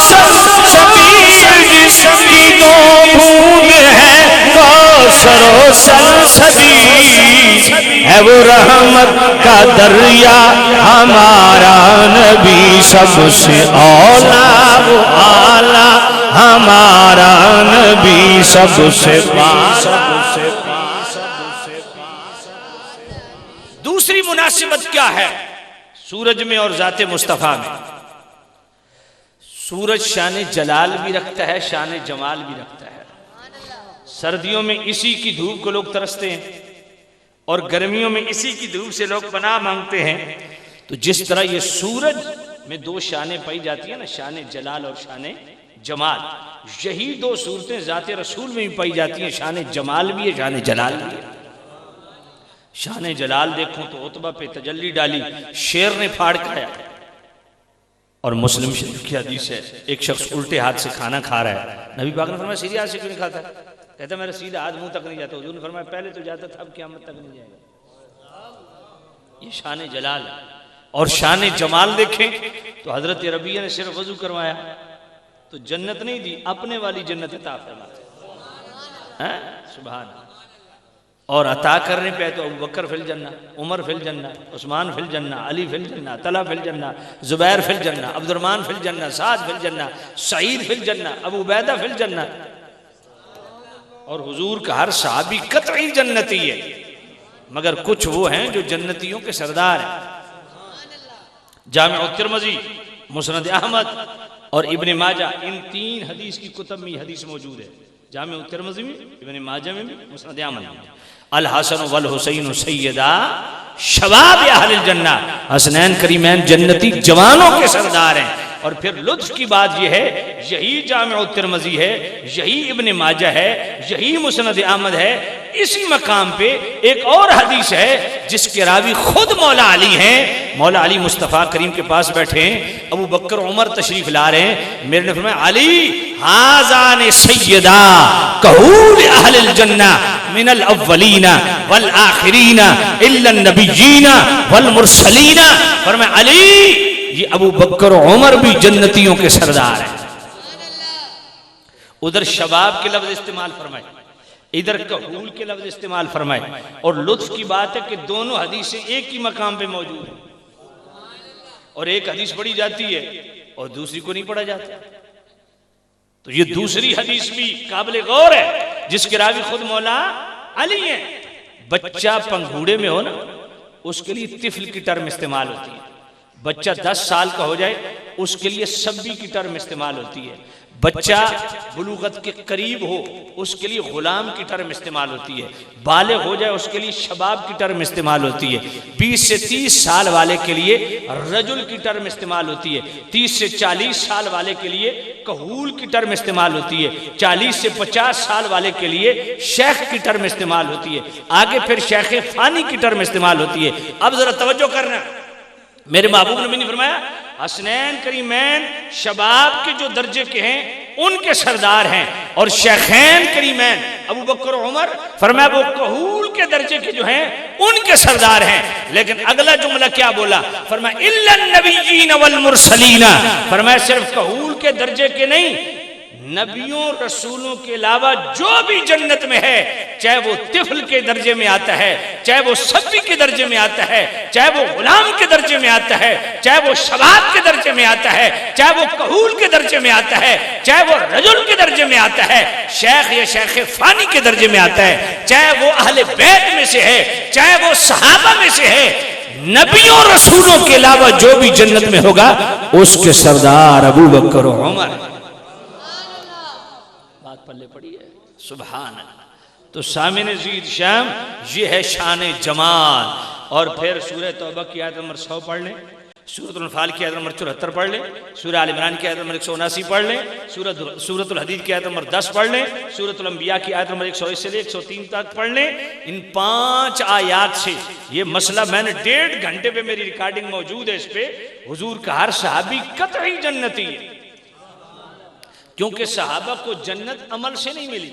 سلسبیل, جس کی دو بوند ہیں کوثر و سلسبیل, ہے وہ رحمت کا دریا ہمارا نبی سب سے اولا وہ اعلیٰ, ہمارا نبی سب سے بالا. دوسری مناسبت کیا ہے سورج میں اور ذات مصطفیٰ میں؟ سورج شان جلال بھی رکھتا ہے, شان جمال بھی رکھتا ہے. سردیوں میں اسی کی دھوپ کو لوگ ترستے ہیں, اور گرمیوں میں اسی کی دھوپ سے لوگ پناہ مانگتے ہیں. تو جس طرح یہ سورج میں دو شانیں پائی جاتی ہیں نا, شان جلال اور شان جمال, یہی دو صورتیں ذات رسول میں بھی پائی جاتی ہیں, شان جمال بھی ہے, شان جلال بھی ہے. شان جلال دیکھوں تو عتبہ پہ تجلی ڈالی, شیر نے پھاڑ کھایا. اور مسلم شریف کی حدیث ہے, ایک شخص الٹے ہاتھ سے کھانا کھا رہا ہے, نبی پاک نے فرمایا سیدھے ہاتھ سے کیوں نہیں کھاتا؟ کہتا میرا سیدھا ہاتھ منہ تک نہیں جاتا. حضور نے فرمایا پہلے تو جاتا تھا, اب قیامت تک نہیں جائے گا. یہ شان جلال ہے. اور شان جمال دیکھیں تو حضرت ربیہ نے صرف وضو کروایا تو جنت نہیں دی، اپنے والی جنت عطا فرماتے، سبحان اللہ۔ اور عطا کرنے پہ تو ابو بکر فی الجنہ، عمر فی الجنہ، عثمان فی الجنہ، علی فی الجنہ، طلحہ فی الجنہ، زبیر فی الجنہ، عبد الرحمن فی الجنہ، سعد فی الجنہ، سعید فی الجنہ، ابو عبیدہ فی الجنہ، اور حضور کا ہر صحابی قطعی جنتی ہے، مگر کچھ وہ ہیں جو جنتیوں کے سردار ہیں۔ جامع الترمذی، مسند احمد اور ابن ماجہ، ان تین حدیث کی کتب میں یہ حدیث موجود ہے، جامع الترمذی میں، ابن ماجہ میں بھی، مسند احمد میں۔ الحسن والحسین سیدہ شباب اہل الجنہ، حسنین کریمین جنتی جوانوں کے سردار ہیں۔ اور پھر لطف کی بات یہ ہے، یہی جامع الترمذی ہے، یہی ابن ماجہ ہے، یہی مسند احمد ہے، اسی مقام پہ ایک اور حدیث ہے جس کے راوی خود مولا علی ہیں۔ مولا علی مصطفیٰ کریم کے پاس بیٹھے ہیں، ابو بکر عمر تشریف لا رہے ہیں، میرے نے فرمایا علی ہذان سیدہ کہول اہل الجنہ من الاولین والآخرین الا النبیین والمرسلین۔ فرمایا علی یہ ابو بکر و عمر بھی جنتیوں کے سردار ہیں۔ ادھر شباب کے لفظ استعمال فرمائے، ادھر کہول کے لفظ استعمال فرمائے، اور لطف کی بات ہے کہ دونوں حدیثیں ایک ہی مقام پہ موجود ہیں، اور ایک حدیث پڑھی جاتی ہے اور دوسری کو نہیں پڑھا جاتا۔ تو یہ دوسری حدیث بھی قابل غور ہے جس کے راوی خود مولا علی ہیں۔ بچہ پنگھوڑے میں ہو نا، اس کے لیے طفل کی ٹرم استعمال ہوتی ہے۔ بچہ 10 سال کا ہو جائے اس کے لیے سبی کی ٹرم استعمال ہوتی ہے۔ بچہ بلوغت کے قریب ہو اس کے لیے غلام کی ٹرم استعمال ہوتی ہے۔ بالغ ہو جائے اس کے لیے شباب کی ٹرم استعمال ہوتی ہے۔ 20 سے 30 سال والے کے لیے رجل کی ٹرم استعمال ہوتی ہے۔ 30 سے 40 سال والے کے لیے کہول کی ٹرم استعمال ہوتی ہے۔ 40 سے 50 سال والے کے لیے شیخ کی ٹرم استعمال ہوتی ہے۔ آگے پھر شیخ فانی کی ٹرم استعمال ہوتی ہے۔ اب ذرا توجہ کرنا، میرے محبوب نبی نے فرمایا حسنین کریمین شباب کے جو درجے کے ہیں ان کے سردار ہیں، اور شیخین کریمین ابو بکر و عمر فرمایا وہ کہول کے درجے کے جو ہیں ان کے سردار ہیں۔ لیکن اگلا جملہ کیا بولا؟ فرمایا الا النبیین والمرسلین، فرمایا صرف کہول کے درجے کے نہیں، نبیوں رسولوں کے علاوہ جو بھی جنت میں ہے، چاہے وہ طفل کے درجے میں آتا ہے، چاہے وہ صبی کے درجے میں آتا ہے، چاہے وہ غلام کے درجے میں آتا ہے، چاہے وہ شباب کے درجے میں آتا ہے، چاہے وہ کہول کے درجے میں آتا ہے، چاہے وہ رجل کے درجے میں آتا ہے، شیخ یا شیخ فانی کے درجے میں آتا ہے، چاہے وہ اہل بیت میں سے ہے، چاہے وہ صحابہ میں سے ہے، نبیوں رسولوں کے علاوہ جو بھی جنت میں ہوگا اس کے سردار ابو بکر و عمر۔ پلے پڑی ہے، سبحان اللہ۔ تو سامن زید شام یہ ہے شان جمال۔ اور پھر سورہ توبہ کی آیت نمبر 100 پڑھ لیں، سورۃ الانفال کی آیت نمبر 74 پڑھ لیں، سورہ آل عمران کی آیت نمبر 179 پڑھ لیں، سورۃ الحدید کی آیت نمبر 10 پڑھ لیں، سورۃ الانبیاء کی آیت نمبر 101 سے لے 103 تک پڑھ لیں۔ ان 5 آیات سے یہ مسئلہ میں نے 1.5 گھنٹے پہ میری ریکارڈنگ موجود ہے، اس پہ حضور کا ہر صحابی قطعی جنتی ہے، کیونکہ صحابہ کو جنت عمل سے نہیں ملی۔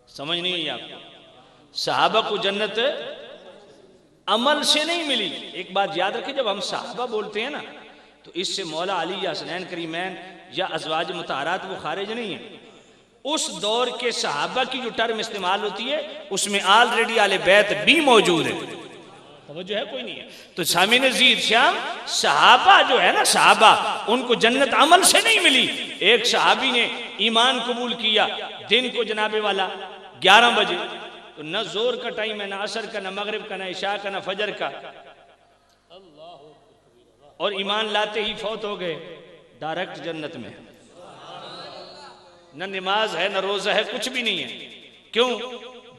سمجھ نہیں ہے آپ کو؟ صحابہ کو جنت عمل سے نہیں ملی۔ ایک بات یاد رکھیں، جب ہم صحابہ بولتے ہیں نا تو اس سے مولا علی یا حسنین کریمین یا ازواج مطہرات وہ خارج نہیں ہیں۔ اس دور کے صحابہ کی جو ٹرم استعمال ہوتی ہے اس میں آلریڈی آل بیت بھی موجود ہے۔ توجہ ہے کوئی نہیں ہے؟ تو سامعین زید شام صحابہ جو ہے نا، صحابہ ان کو جنت عمل سے نہیں ملی۔ ایک صحابی نے ایمان قبول کیا دن کو جناب والا 11 بجے، تو نہ زور کا ٹائم ہے، نہ عصر کا، نہ مغرب کا، نہ عشاء کا، نہ فجر کا، اور ایمان لاتے ہی فوت ہو گئے، ڈائریکٹ جنت میں۔ نہ نماز ہے، نہ روزہ ہے، کچھ بھی نہیں ہے۔ کیوں؟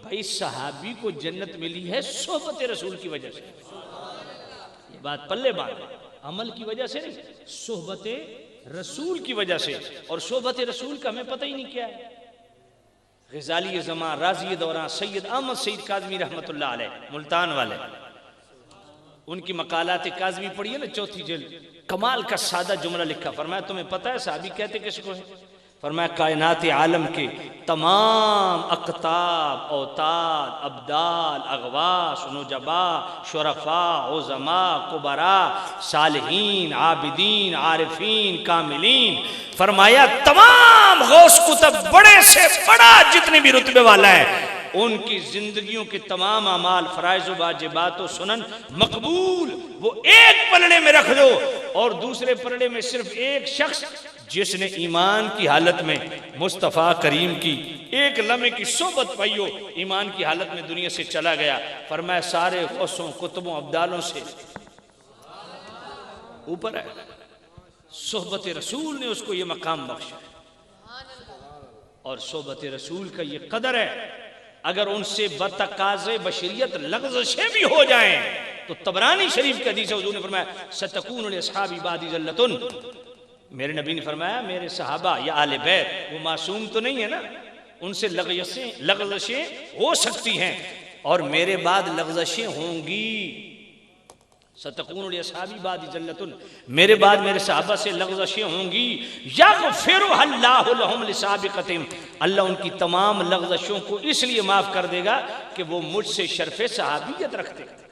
بھائی صحابی کو جنت ملی ہے صحبت رسول کی وجہ سے۔ یہ بات پلے بات، عمل کی وجہ سے نہیں، صحبت رسول کی وجہ سے۔ اور صحبت رسول کا ہمیں پتہ ہی نہیں کیا ہے۔ غزالی زمان، رازی دوران، سید احمد سید کاظمی رحمت اللہ علیہ، ملتان والے، ان کی مقالات کاظمی پڑھی ہے نا، 4 جلد، کمال کا سادہ جملہ لکھا، فرمایا تمہیں پتہ ہے صحابی کہتے کس کو ہے؟ فرمایا کائنات عالم کے تمام اقطاب، اوتاد، ابدال، اغواس، نجبا، شرفاء، عظماء، کبراء، صالحین، عابدین، عارفین، کاملین، فرمایا تمام غوث کتب بڑے سے بڑا جتنے بھی رتبے والا ہے، ان کی زندگیوں کے تمام اعمال، فرائض و واجبات و سنن مقبول، وہ ایک پلڑے میں رکھ دو، اور دوسرے پلڑے میں صرف ایک شخص جس نے ایمان کی حالت میں مصطفیٰ کریم کی ایک لمحے کی صحبت پائی ہو، ایمان کی حالت میں دنیا سے چلا گیا، فرمایا سارے غوثوں، کتبوں، ابدالوں سے اوپر ہے۔ صحبت رسول نے اس کو یہ مقام بخشا، اور صحبت رسول کا یہ قدر ہے، اگر ان سے بتقاض بشریت لغزشیں بھی ہو جائیں تو طبرانی شریف کے حدیث ہے، حضور نے فرمایا ستکون لاصحابی بعدی ذلۃ، میرے نبی نے فرمایا میرے صحابہ یا آل بیت وہ معصوم تو نہیں ہے نا، ان سے لغزشیں ہو سکتی ہیں، اور میرے بعد لغزشیں ہوں گی، ستکون لاصحابی بعدی ذلۃ، میرے بعد میرے صحابہ سے لغزشیں ہوں گی، یغفرها اللہ لہم لسابقتہم، اللہ ان کی تمام لغزشوں کو اس لیے معاف کر دے گا کہ وہ مجھ سے شرف صحابیت رکھتے ہیں۔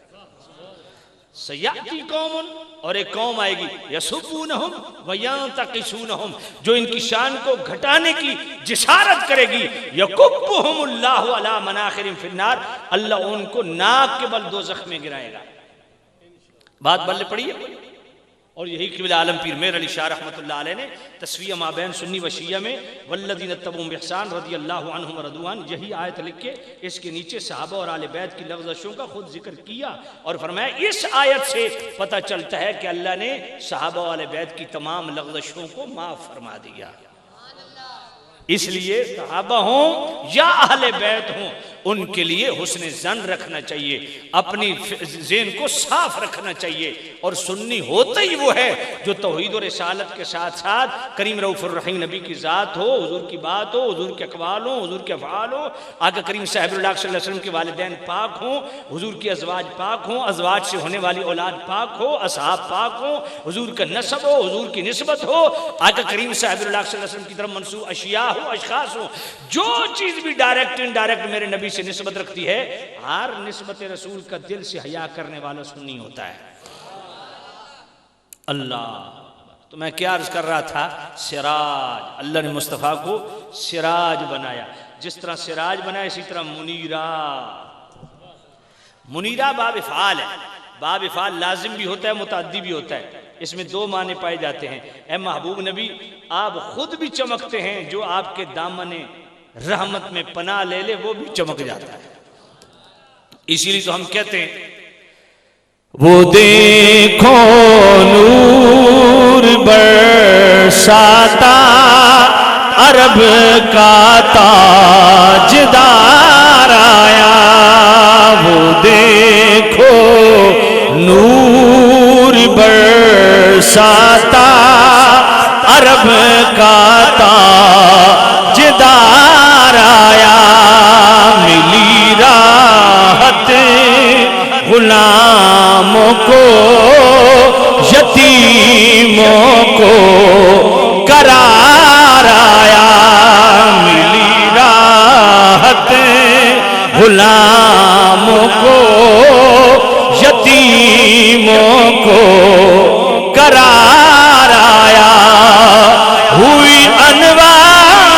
سیاتی قوم، اور ایک قوم آئے گی، یسبونہم وینتقصونہم، جو ان کی شان کو گھٹانے کی جسارت کرے گی، یکبہم اللہ علی مناخرہم فی النار، اللہ ان کو ناک کے بل دوزخ میں گرائے گا۔ بات بلے پڑی ہے، اور یہی قبلہ عالم پیر میر علی شاہ رحمۃ اللہ علیہ نے تسویہ مابین سنی و شیعہ میں والذین اتبعوہم بإحسان رضی اللہ عنہم ورضوا عنہ، یہی آیت لکھ کے اس کے نیچے صحابہ اور آل بیت کی لغزشوں کا خود ذکر کیا، اور فرمایا اس آیت سے پتہ چلتا ہے کہ اللہ نے صحابہ اور آل بیت کی تمام لغزشوں کو معاف فرما دیا۔ اس لیے صحابہ ہوں یا اہل بیت ہوں، ان کے لیے حسن ظن رکھنا چاہیے، اپنی ذہن کو صاف رکھنا چاہیے، اور سنی ہوتا ہی وہ ہے جو توحید و رسالت کے ساتھ ساتھ کریم رؤوف الرحیم نبی کی ذات ہو، حضور کی بات ہو، حضور کے اقوال ہو، حضور کے افعال ہو، آقا کریم صاحب اللہ صلی اللہ علیہ وسلم کے والدین پاک ہوں، حضور کی ازواج پاک ہوں، ازواج سے ہونے والی اولاد پاک ہو، اصحاب پاک ہوں، حضور کا نسب ہو، حضور کی نسبت ہو، آقا کریم صاحب اللہ صلی اللہ علیہ وسلم کی طرف منسوب اشیاء ہو، اشخاص ہو، جو چیز بھی ڈائریکٹ انڈائریکٹ میرے نبی سے نسبت رکھتی ہے، ہر نسبت رسول کا دل سے حیا کرنے والا سنی ہوتا ہے۔ اللہ، تو میں کیا عرض کر رہا تھا، سراج، اللہ نے مصطفیٰ کو سراج بنایا، جس طرح سراج بنایا اسی طرح منیرہ۔ منیرہ باب افعال ہے، باب افعال لازم بھی ہوتا ہے، متعدی بھی ہوتا ہے، اس میں دو معنی پائے جاتے ہیں۔ اے محبوب نبی، آپ خود بھی چمکتے ہیں، جو آپ کے دامن رحمت میں پناہ لے لے وہ بھی چمک جاتا ہے، اسی لیے تو ہم کہتے ہیں وہ دیکھو نور برساتا عرب کا تاجدار آیا، وہ دیکھو نور برساتا عرب کا تاجدار آیا، ملی راحت غلاموں کو یتیموں کو قرار آیا، ملی راحت غلاموں کو یتیموں کو قرار آیا، ہوئی انوار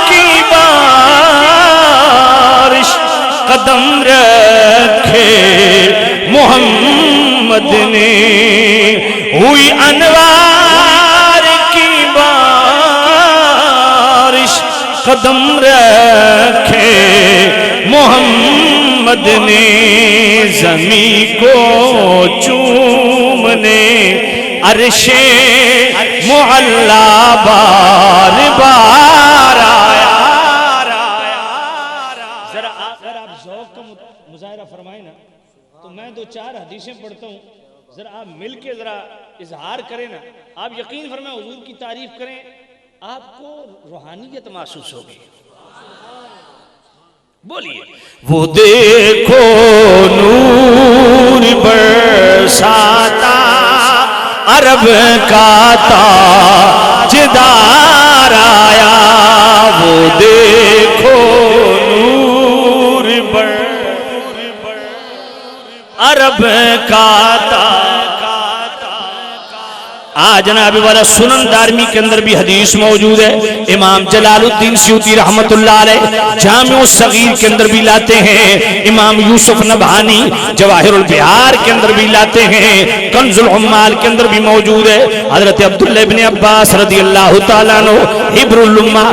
کی بارش قدم رکھے محمد نے، ہوئی انوار کی بارش قدم رکھے محمد نے، زمین کو چومنے عرش معلا بار بار آیا۔ ذرا اگر آپ ذوق کا مظاہرہ فرمائیں نا تو میں دو چار حدیثیں پڑھتا ہوں، ذرا آپ مل کے ذرا اظہار کریں نا، آپ یقین فرمائیں حضور کی تعریف کریں، آپ کو روحانیت محسوس ہوگی۔ بولیے، وہ دیکھو نور برساتا عرب کا تاجدار آیا وہ دیکھو نور بڑھ عرب کا تھا. جناب والا سنن دارمی کے اندر بھی حدیث موجود ہے. امام جلال الدین سیوطی رحمت اللہ علیہ جامع الصغیر کے اندر بھی لاتے ہیں. امام یوسف نبہانی جواہر البحار کے اندر بھی لاتے ہیں. کنز العمال کے اندر بھی موجود ہے. حضرت عبداللہ ابن عباس رضی اللہ تعالیٰ عنہ حبر الامہ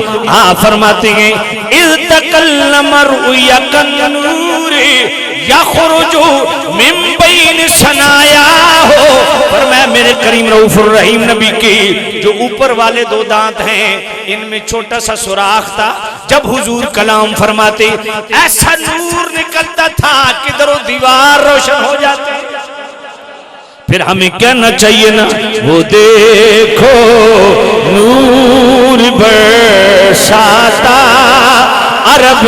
فرماتے ہیں اذ تکلم رؤیا کالنور یخرج من بین ثنایا ہو. فرمایا میرے کریم رؤوف الرحیم نبی کی جو اوپر والے دو دانت ہیں ان میں چھوٹا سا سوراخ تھا. جب حضور کلام فرماتے ایسا نور نکلتا تھا کہ در و دیوار روشن ہو جاتے. پھر ہمیں کہنا چاہیے نا وہ دیکھو نور برساتا عرب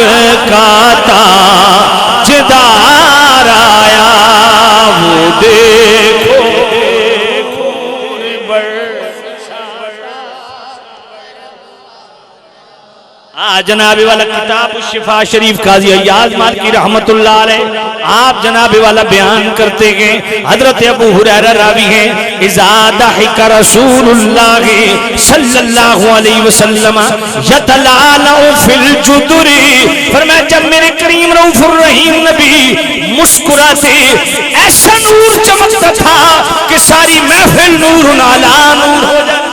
کا تاجدار آیا وہ دیکھو جناب والا کتاب الشفا شریف قاضی عیاض مالکی رحمت اللہ علیہ آپ جناب والا بیان کرتے گئے. حضرت ابو ہریرہ راوی ہیں اذا ضحک رسول اللہ صلی اللہ علیہ وسلم یتلالع فی الجدر. فرمایا جب میرے کریم رؤوف الرحیم نبی مسکراتے ایسا نور چمکتا تھا کہ ساری محفل نور علی نور ہو جاتی.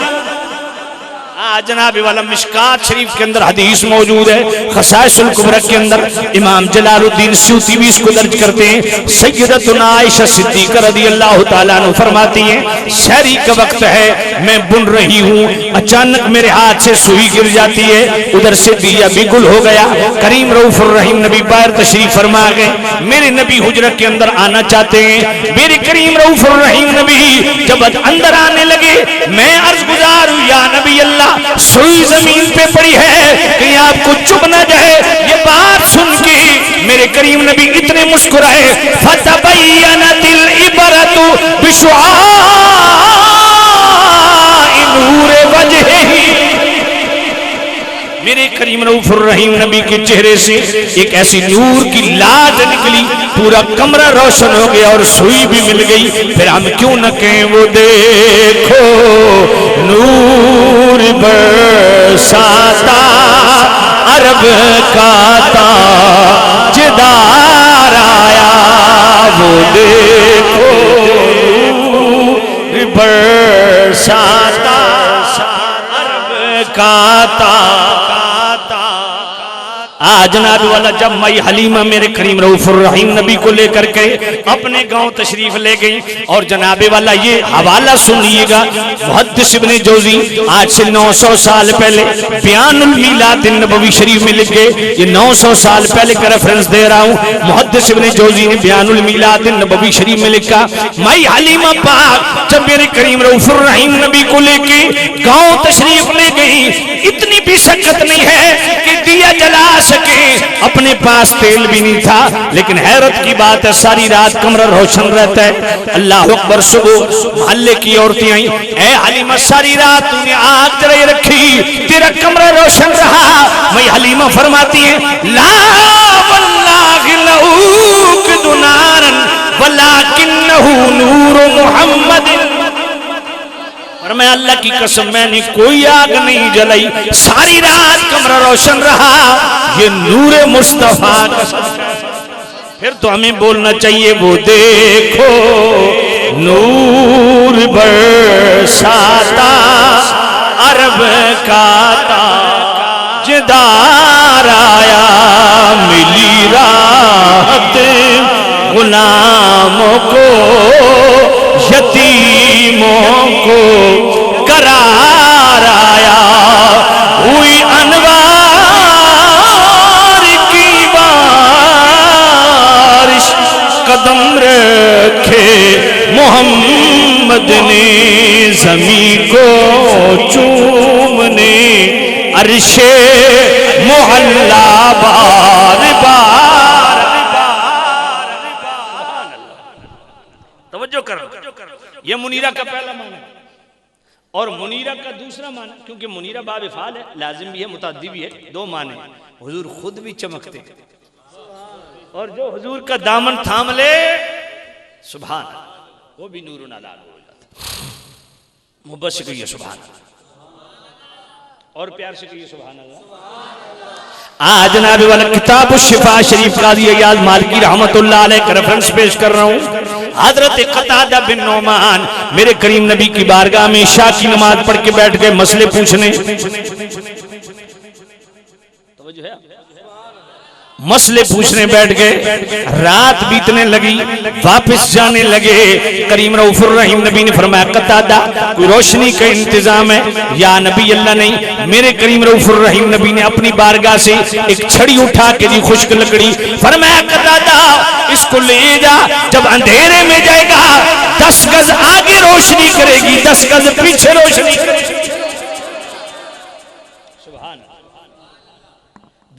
جناب والا مشکات شریف کے اندر حدیث موجود ہے. خصائص الکبرى کے اندر امام جلال الدین سیوطی بھی اس کو درج کرتے ہیں. سیدتنا عائشہ صدیقہ رضی اللہ تعالیٰ عنہ فرماتی ہیں سحری کا وقت ہے میں بن رہی ہوں اچانک میرے ہاتھ سے سوئی گر جاتی ہے ادھر سے دیا بھی گل ہو گیا. کریم رؤوف الرحیم نبی باہر تشریف فرما گئے. میرے نبی حجرت کے اندر آنا چاہتے ہیں. میرے کریم رؤوف الرحیم نبی جب اندر آنے لگے میں عرض گزار ہوں یا نبی اللہ سوئی زمین پہ پڑی ہے کہ آپ کو چپ نہ جائے. یہ بات سن کے میرے کریم نبی اتنے مسکرائے فَتَبَيَّنَتِ الْعِبْرَةُ بِشُعَاعِ نُورِ وَجْهِهِ. میرے کریم رؤوف الرحیم نبی کے چہرے سے ایک ایسی نور کی لاج نکلی پورا کمرہ روشن ہو گیا اور سوئی بھی مل گئی. پھر ہم کیوں نہ کہیں وہ دیکھو نور برساتا عرب کا تاجدار آیا وہ دیکھو نور برساتا عرب کا جناب والا جب مائی حلیمہ میرے کریم رؤوف الرحیم نبی کو لے کر کے اپنے گاؤں تشریف لے گئی اور جناب والا یہ حوالہ سنیے گا محدث ابن جوزی آج سے 900 سال پہلے بیان المیلاد النبوی شریف میں لکھ گئے. یہ 900 سال پہلے کا ریفرنس دے رہا ہوں. محدث ابن جوزی نے بیان المیلاد النبوی شریف میں لکھا مائی حلیمہ پاک جب میرے کریم رؤوف الرحیم نبی کو لے کے گاؤں تشریف لے گئی اتنی بھی شکت نہیں ہے کہ دیا جلا سکے. اپنے پاس تیل بھی نہیں تھا لیکن حیرت کی بات ہے ساری رات کمرہ روشن رہتا ہے. اللہ اکبر. صبح محلے کی عورتیں آئیں اے حلیمہ ساری رات تم نے آگ جلائی رکھی تیرا کمرہ روشن رہا. میں حلیمہ فرماتی ہیں لا واللہ لأوقد نارا ولکنہ نور محمد. اور میں اللہ کی قسم میں نے کوئی آگ نہیں جلائی ساری رات کمرہ روشن رہا یہ نور مصطفیٰ کا صدقہ. پھر تو ہمیں بولنا چاہیے وہ دیکھو نور برساتا عرب کا تاجدار آیا ملی راحت غلاموں کو یتیموں کو قرار آیا ہوئی انوار کی بارش قدم رکھے محمد نے زمین کو چومنے عرش محلہ بار بار. توجہ کرو یہ منیرہ کا پہلا معنی. اور منیرہ کا دوسرا معنی، کیونکہ منیرہ باب افعال ہے، لازم بھی ہے متعدی بھی ہے، دو معنی، حضور خود بھی چمکتے اور جو حضور کا دامن تھام لے سبحان اللہ وہ بھی نور علی نور ہو جاتا۔ محبت سے کہیے سبحان اللہ، اور پیار سے کہیے سبحان اللہ۔ آج جناب والا کتاب الشفاء شریف قاضی ایاز مالکی رحمت اللہ علیہ کا ریفرنس پیش کر رہا ہوں۔ حضرت قتادہ بن نعمان میرے کریم نبی کی بارگاہ میں عشاء کی نماز پڑھ کے بیٹھ گئے مسئلے پوچھنے، توجہ ہے، مسئلے پوچھنے بیٹھ گئے، رات بیتنے لگی، واپس جانے لگے، کریم رؤوف الرحیم نبی نے فرمایا قتادہ کوئی روشنی کا انتظام ہے؟ یا نبی اللہ نہیں، میرے کریم رؤوف الرحیم نبی نے اپنی بارگاہ سے ایک چھڑی اٹھا کے دی خشک لکڑی، فرمایا قتادہ اس کو لے جا، جب اندھیرے میں جائے گا 10 گز آگے روشنی کرے گی 10 گز پیچھے روشنی کرے گی۔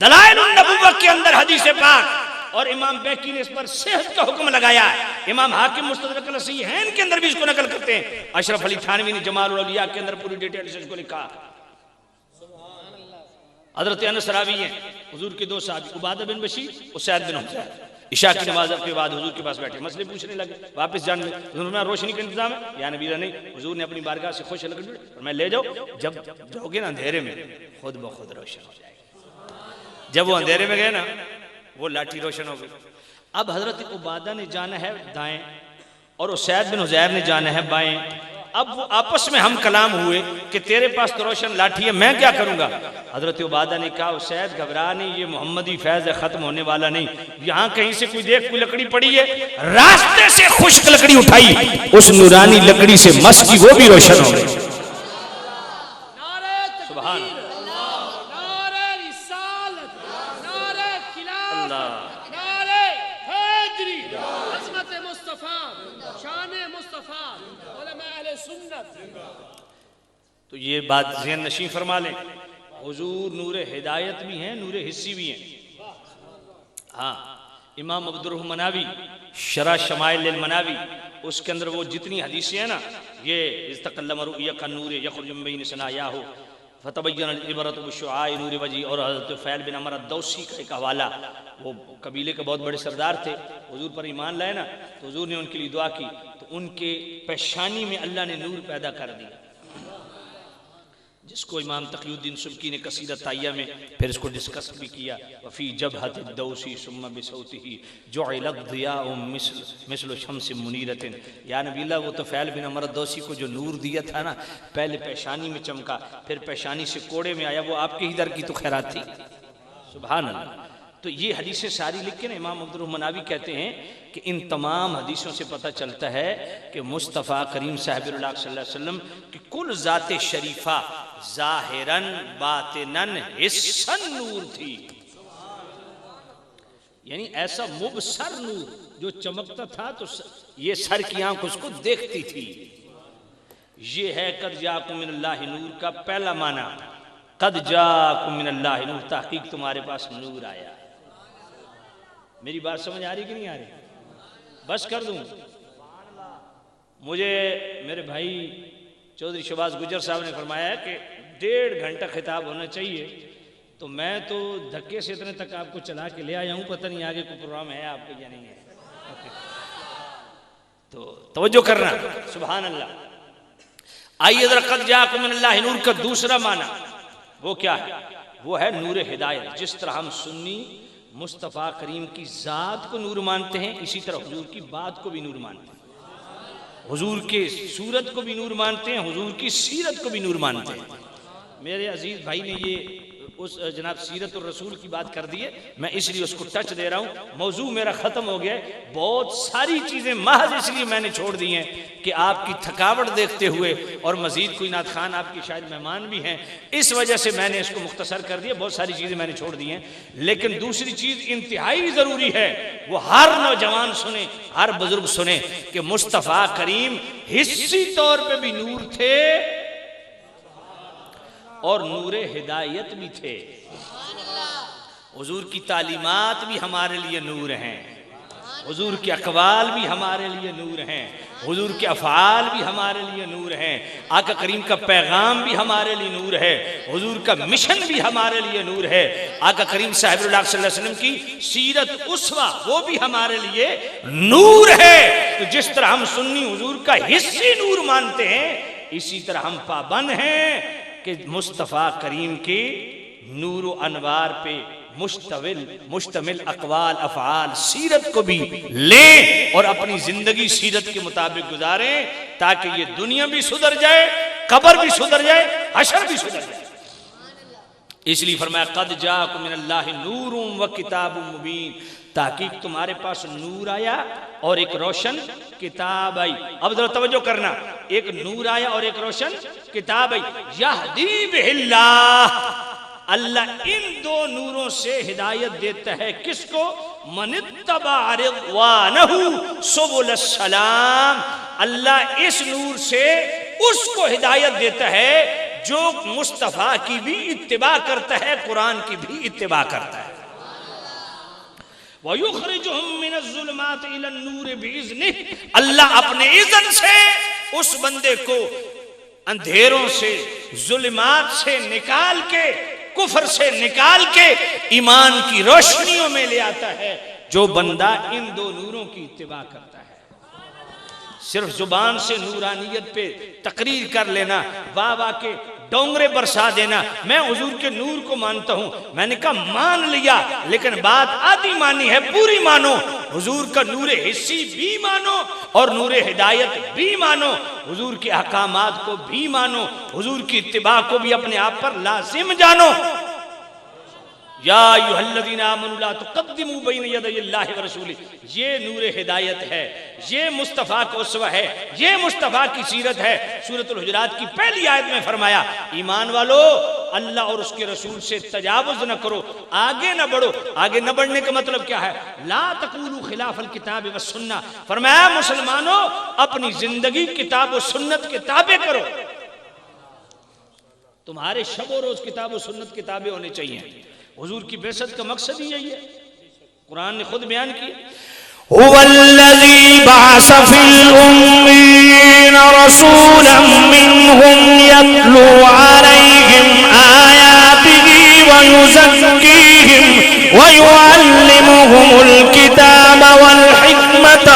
دلائل النبوت کے اندر حدیث پاک، اور امام بیکی نے اس پر صحت کا حکم لگایا ہے، امام حاکم مستدرک الصحیحین کے اندر بھی اس کو نقل کرتے ہیں، اشرف علی تھانوی نے جمال الاولیاء کے اندر پوری ڈیٹیل سے اس کو لکھا۔ حضرت انس راوی ہیں، حضور کے دو صحابی عبادہ بن بشیر اور سعید بن حسین، عشاء کی نماز کے بعد حضور کے پاس بیٹھے، مسئلے پوچھنے لگے، واپس جانے لگے، حضور نے روشنی کا انتظام ہے؟ یا نبی اللہ نہیں، حضور نے اپنی بارگاہ سے خوش لکڑی اور میں لے جاؤ، جب جاؤ گے نا اندھیرے میں خود بخود روشن ہو جائے گا۔ جب وہ اندھیرے میں گئے نا وہ لاٹھی روشن ہو گئی۔ اب حضرت عبادہ نے جانا ہے دائیں اور اسید بن حضیر نے جانا ہے بائیں، اب وہ آپس میں ہم کلام ہوئے کہ تیرے پاس تو روشن لاٹھی ہے میں کیا کروں گا؟ حضرت عبادہ نے کہا اسید گھبرا نہیں، یہ محمدی فیض ختم ہونے والا نہیں، یہاں کہیں سے کوئی دیکھ کوئی لکڑی پڑی ہے، راستے سے خشک لکڑی اٹھائی، اس نورانی لکڑی سے مس کی وہ بھی روشن ہو گئی۔ سبحان اللہ، تو یہ بات ذہن نشین فرما لیں، حضور نور ہدایت بھی ہیں، نور حسی بھی ہیں۔ ہاں امام عبد الرحمن مناوی شرح شمائل للمناوی اس کے اندر وہ جتنی حدیثیں ہیں نا، یہ استقلم رؤیا کا نور یخرج من بین ثنایاہ فتبین العبرۃ بالشعاع نور وجہی، اور حضرت فیل بن عمر الدوسی کا ایک حوالہ، وہ قبیلے کے بہت بڑے سردار تھے، حضور پر ایمان لائے نا تو حضور نے ان کے لیے دعا کی تو ان کے پیشانی میں اللہ نے نور پیدا کر دیا، جس کو امام تقی الدین سبکی نے قصیدہ تائیہ میں پھر اس کو ڈسکس بھی کیا، وفی جبہت الدوسی ثم بصوتہ جعل الضیاء مثل شمس منیرۃ۔ یا نبی اللہ وہ تو فیل بن عمر الدوسی کو جو نور دیا تھا نا، پہلے پیشانی میں چمکا، پھر پیشانی سے کوڑے میں آیا، وہ آپ کے ہی در کی تو خیرات تھی۔ سبحان اللہ۔ تو یہ حدیثیں ساری لکھ کے نا امام عبد الرحمن مناوی کہتے ہیں کہ ان تمام حدیثوں سے پتہ چلتا ہے کہ مصطفیٰ کریم صاحب اللہ صلی اللہ علیہ وسلم کی کل ذات شریفہ ظاہراً باطناً حسن نور تھی، یعنی ایسا مبصر نور جو چمکتا تھا تو یہ سر کی آنکھ اس کو دیکھتی تھی۔ یہ ہے قد جاءکم من اللہ نور کا پہلا معنی، قد جاءکم من اللہ نور، تحقیق تمہارے پاس نور آیا۔ میری بات سمجھ آ رہی کہ نہیں آ رہی؟ بس کر دوں؟ مجھے میرے بھائی چودھری شہباز گجر صاحب نے فرمایا ہے کہ 1.5 گھنٹہ خطاب ہونا چاہیے، تو میں تو دھکے سے اتنے تک آپ کو چلا کے لے آیا ہوں، پتہ نہیں آگے کوئی پروگرام ہے آپ کے یا نہیں ہے، تو توجہ کرنا۔ سبحان اللہ۔ آئیے ذرا قد جاءکم من اللہ نور کا دوسرا معنی وہ کیا ہے؟ وہ ہے نور ہدایت۔ جس طرح ہم سنی مصطفیٰ کریم کی ذات کو نور مانتے ہیں، اسی طرح حضور کی بات کو بھی نور مانتے ہیں، حضور کے صورت کو بھی نور مانتے ہیں، حضور کی سیرت کو بھی نور مانتے ہیں۔ میرے عزیز بھائی نے یہ اس جناب سیرت الرسول کی بات کر دی ہے، میں اس لیے اس کو ٹچ دے رہا ہوں، موضوع میرا ختم ہو گیا ہے، بہت ساری چیزیں محض اس لیے میں نے چھوڑ دی ہیں کہ آپ کی تھکاوٹ دیکھتے ہوئے، اور مزید کوئی نعت خان آپ کی شاید مہمان بھی ہیں، اس وجہ سے میں نے اس کو مختصر کر دیا، بہت ساری چیزیں میں نے چھوڑ دی ہیں۔ لیکن دوسری چیز انتہائی ضروری ہے، وہ ہر نوجوان سنے، ہر بزرگ سنے کہ مصطفیٰ کریم حسی طور پہ بھی نور تھے اور نور ہدایت بھی تھے۔ حضور کی تعلیمات بھی ہمارے لیے نور ہیں، حضور کے اقوال بھی ہمارے لیے نور ہیں، حضور کے افعال بھی ہمارے لیے نور ہیں، آقا کریم کا پیغام بھی ہمارے لیے نور ہے، حضور کا مشن بھی ہمارے لیے نور ہے، آقا کریم صاحب اللہ صلی اللہ علیہ وسلم کی سیرت اسوہ وہ بھی ہمارے لیے نور ہے۔ تو جس طرح ہم سنی حضور کا حصی نور مانتے ہیں، اسی طرح ہم پابند ہیں کہ مصطفیٰ کریم کے نور و انوار پہ مشتمل اقوال افعال سیرت کو بھی لیں اور اپنی زندگی سیرت کے مطابق گزاریں، تاکہ یہ دنیا بھی سدھر جائے، قبر بھی سدھر جائے، حشر بھی سدھر جائے۔ اس لیے فرمایا قد جاءکم من اللہ نور و کتاب مبین، تحقیق تمہارے پاس نور آیا اور ایک روشن کتاب آئی۔ اب ذرا توجہ کرنا، ایک نور آیا اور ایک روشن کتاب آئی۔ یہدی بہ اللہ، اللہ ان دو نوروں سے ہدایت دیتا ہے کس کو؟ من اتبع رضوانہ سبل السلام، اللہ اس نور سے اس کو ہدایت دیتا ہے جو مصطفیٰ کی بھی اتباع کرتا ہے، قرآن کی بھی اتباع کرتا ہے۔ وَيُخْرِجُهُم مِّنَ الظُّلُمَاتِ إِلَى النُّورِ بِإِذْنِهِ، اللہ اپنے اذن سے اس بندے کو اندھیروں سے، ظلمات سے نکال کے، کفر سے نکال کے ایمان کی روشنیوں میں لے آتا ہے۔ جو بندہ ان دو نوروں کی اتباع کرتا ہے، صرف زبان سے نورانیت پہ تقریر کر لینا، واہ واہ کے ڈونگرے برسا دینا، میں حضور کے نور کو مانتا ہوں، میں نے کہا مان لیا، لیکن بات آدھی مانی ہے، پوری مانو۔ حضور کا نور حصی بھی مانو اور نور ہدایت بھی مانو، حضور کے احکامات کو بھی مانو، حضور کی اتباع کو بھی اپنے آپ پر لازم جانو۔ یا ایھا الذین آمنوا لا تقدموا بین یدی اللہ ورسولہ، یہ نور ہدایت ہے، یہ مصطفیٰ کا اسوہ ہے، یہ مصطفیٰ کی سیرت ہے۔ سورۃ الحجرات کی پہلی آیت میں فرمایا ایمان والو اللہ اور اس کے رسول سے تجاوز نہ کرو، آگے نہ بڑھو۔ آگے نہ بڑھنے کا مطلب کیا ہے؟ لا تقولوا خلاف الکتاب والسنہ، فرمایا مسلمانوں اپنی زندگی کتاب و سنت کے تابع کرو، تمہارے شب و روز کتاب و سنت کے تابع ہونے چاہیے۔ حضور کی بعثت کا مقصد ہی یہی ہے، قرآن نے خود بیان کیا۔ هو الذي بعث في الأمين رسولا منهم يتلو عليهم آياته ويزكيهم ويعلمهم الكتاب والحكمة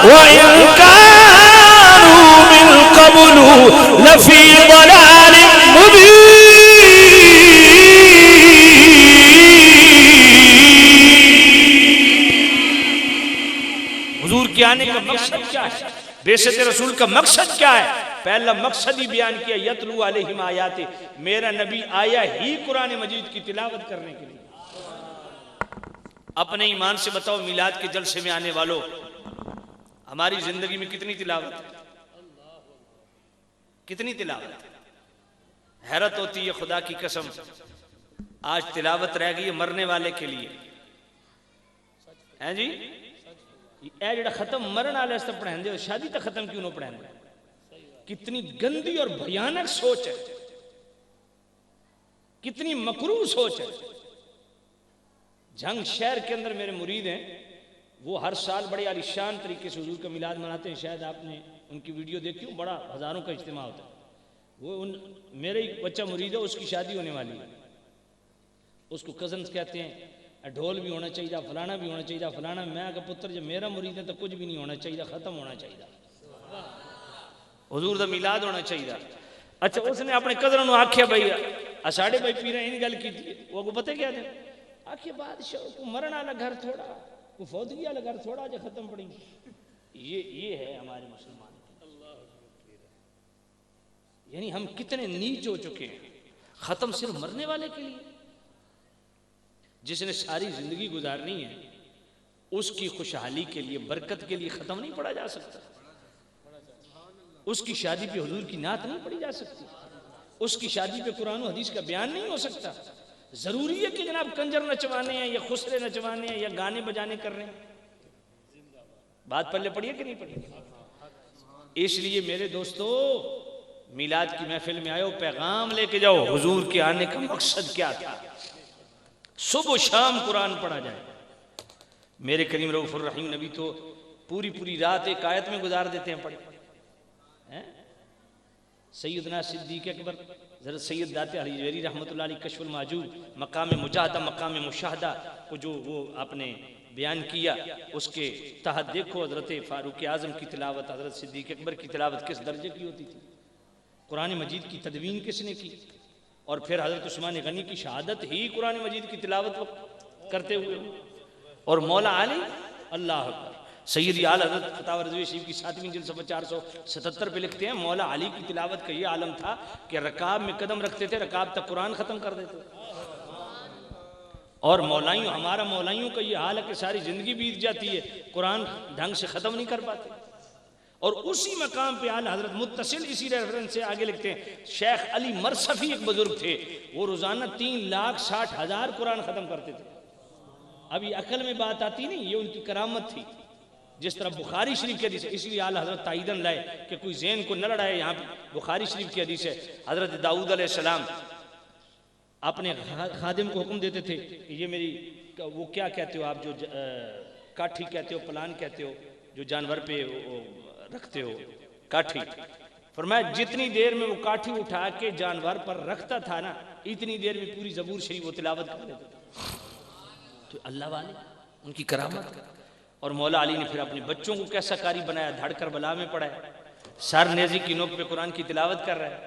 وإن كانوا من قبل لفي ضلال مبين۔ حضور کے آنے کا مقصد کیا ہے؟ بعثت رسول کا مقصد کیا ہے؟ پہلا مقصد ہی بیان کیا، یتلو علیہم آیات، میرا نبی آیا ہی قرآن مجید کی تلاوت کرنے کے لیے۔ اپنے ایمان سے بتاؤ، میلاد کے جلسے میں آنے والوں، ہماری زندگی میں کتنی تلاوت ہے؟ کتنی تلاوت ہے؟ حیرت ہوتی ہے، خدا کی قسم آج تلاوت رہ گئی ہے مرنے والے کے لیے، ہیں جی؟ اے جڑا ختم مرن والے سے پڑھیں دے، شادی تک ختم کیوں نہ پڑھیں دے؟ کتنی گندی اور بھیانک سوچ ہے، کتنی مکروہ سوچ ہے۔ جھنگ شہر کے اندر میرے مرید ہیں، وہ ہر سال بڑے عالیشان طریقے سے حضور کا میلاد مناتے ہیں، شاید آپ نے ان کی ویڈیو دیکھی ہو، بڑا ہزاروں کا اجتماع ہوتا ہے۔ وہ میرے ایک بچہ مرید ہے، اس کی شادی ہونے والی ہے، اس کو کزنز کہتے ہیں، ڈھول بھی ہونا چاہیے، فلانا بھی ہونا چاہیے، فلانا۔ میں کہ پتر جب میرا مرید ہے تو کچھ بھی نہیں ہونا چاہیے، ختم ہونا چاہیے، حضور دا میلاد ہونا چاہیے۔ اچھا اس نے اپنے قدروں آکھیا بھائی اساڑے بھائی پیرا ان گل کی تھی، وہ کو پتہ کیا تھے؟ آکھیا بادشاہ کو مرن والا گھر تھوڑا، کو فوتگی والا گھر تھوڑا جو ختم پڑیں گے۔ یہ ہے ہمارے مسلمان، یعنی ہم کتنے نیچ ہو چکے ہیں، ختم صرف مرنے والے کے لیے۔ جس نے ساری زندگی گزارنی ہے اس کی خوشحالی کے لیے، برکت کے لیے ختم نہیں پڑھا جا سکتا، اس کی شادی پہ حضور کی نعت نہیں پڑھی جا سکتی، اس کی شادی پہ قرآن و حدیث کا بیان نہیں ہو سکتا۔ ضروری ہے کہ جناب کنجر نچوانے ہیں یا خسرے نچوانے ہیں یا گانے بجانے کر رہے ہیں؟ بات پلے پڑی ہے کہ نہیں پڑی؟ اس لیے میرے دوستو میلاد کی محفل میں آئے ہو، پیغام لے کے جاؤ، حضور کے آنے کا مقصد کیا تھا؟ صبح و شام قرآن پڑھا جائے۔ میرے کریم رؤوف الرحیم نبی تو پوری رات ایک آیت میں گزار دیتے ہیں پڑھے. سیدنا صدیق اکبر حضرت سید دات حجویری رحمۃ اللہ علیہ کشف المحجوب مقام مجاہدہ مقام مشاہدہ کو جو وہ آپ نے بیان کیا، اس کے تحت دیکھو حضرت فاروق اعظم کی تلاوت، حضرت صدیق اکبر کی تلاوت کس درجے کی ہوتی تھی. قرآن مجید کی تدوین کس نے کی، اور پھر حضرت عثمان غنی کی شہادت ہی قرآن مجید کی تلاوت کرتے ہوئے، اور مولا علی اللہ اکبر. سیدی اعلی حضرت فتاوی رضوی شریف کی 7ویں جلد صفحہ 477 پہ لکھتے ہیں مولا علی کی تلاوت کا یہ عالم تھا کہ رکاب میں قدم رکھتے تھے، رکاب تک قرآن ختم کر دیتے. اور مولائیوں، ہمارا مولائیوں کا یہ حال ہے کہ ساری زندگی بیت جاتی ہے، قرآن ڈھنگ سے ختم نہیں کر پاتے. اور اسی مقام پہ اعلی حضرت متصل اسی ریفرنس سے آگے لکھتے ہیں شیخ علی مرصفی ایک بزرگ تھے، وہ روزانہ 3,60,000 قرآن ختم کرتے تھے. اب یہ عقل میں بات آتی نہیں، یہ ان کی کرامت تھی. جس طرح بخاری شریف کی حدیث ہے، اس لیے اعلیٰ حضرت تائیدن لائے کہ کوئی ذہن کو نہ لڑائے. یہاں پہ بخاری شریف کی حدیث ہے، حضرت داؤد علیہ السلام اپنے خادم کو حکم دیتے تھے کہ یہ میری وہ کیا کہتے ہو آپ، جو کاٹھی کہتے ہو، پلان کہتے ہو، جو جانور پہ رکھتے ہو کاٹھی، فرمایا جتنی دیر میں وہ کاٹھی اٹھا کے جانور پر رکھتا تھا نا، اتنی دیر میں پوری زبور شریف وہ تلاوت کر دیتا تھا. تو اللہ والے ان کی کرامت. اور مولا علی نے پھر اپنے بچوں کو کیسا قاری بنایا، دھڑ کر بلا میں پڑا ہے، سر نیزی کی نوک پہ قرآن کی تلاوت کر رہا ہے.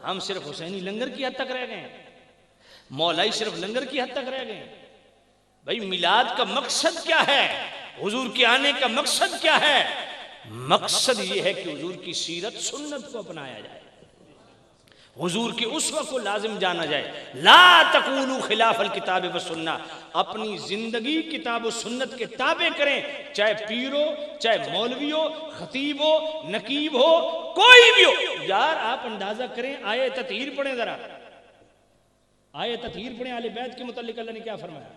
ہم صرف حسینی لنگر کی حد تک رہ گئے ہیں، مولائی صرف لنگر کی حد تک رہ گئے ہیں. بھائی میلاد کا مقصد کیا ہے، حضور کے آنے کا مقصد کیا ہے؟ مقصد یہ ہے کہ حضور کی سیرت سنت کو اپنایا جائے، حضور کی اسوہ کو لازم جانا جائے. لا تقولوا خلاف الکتاب والسنہ، اپنی زندگی کتاب و سنت کے تابع کریں، چاہے پیر ہو، چاہے مولوی ہو، خطیب ہو، نقیب ہو، کوئی بھی ہو. یار آپ اندازہ کریں، آیہ تطہیر پڑھیں ذرا، آیہ تطہیر پڑھیں، اہل بیت کے متعلق اللہ نے کیا فرمایا؟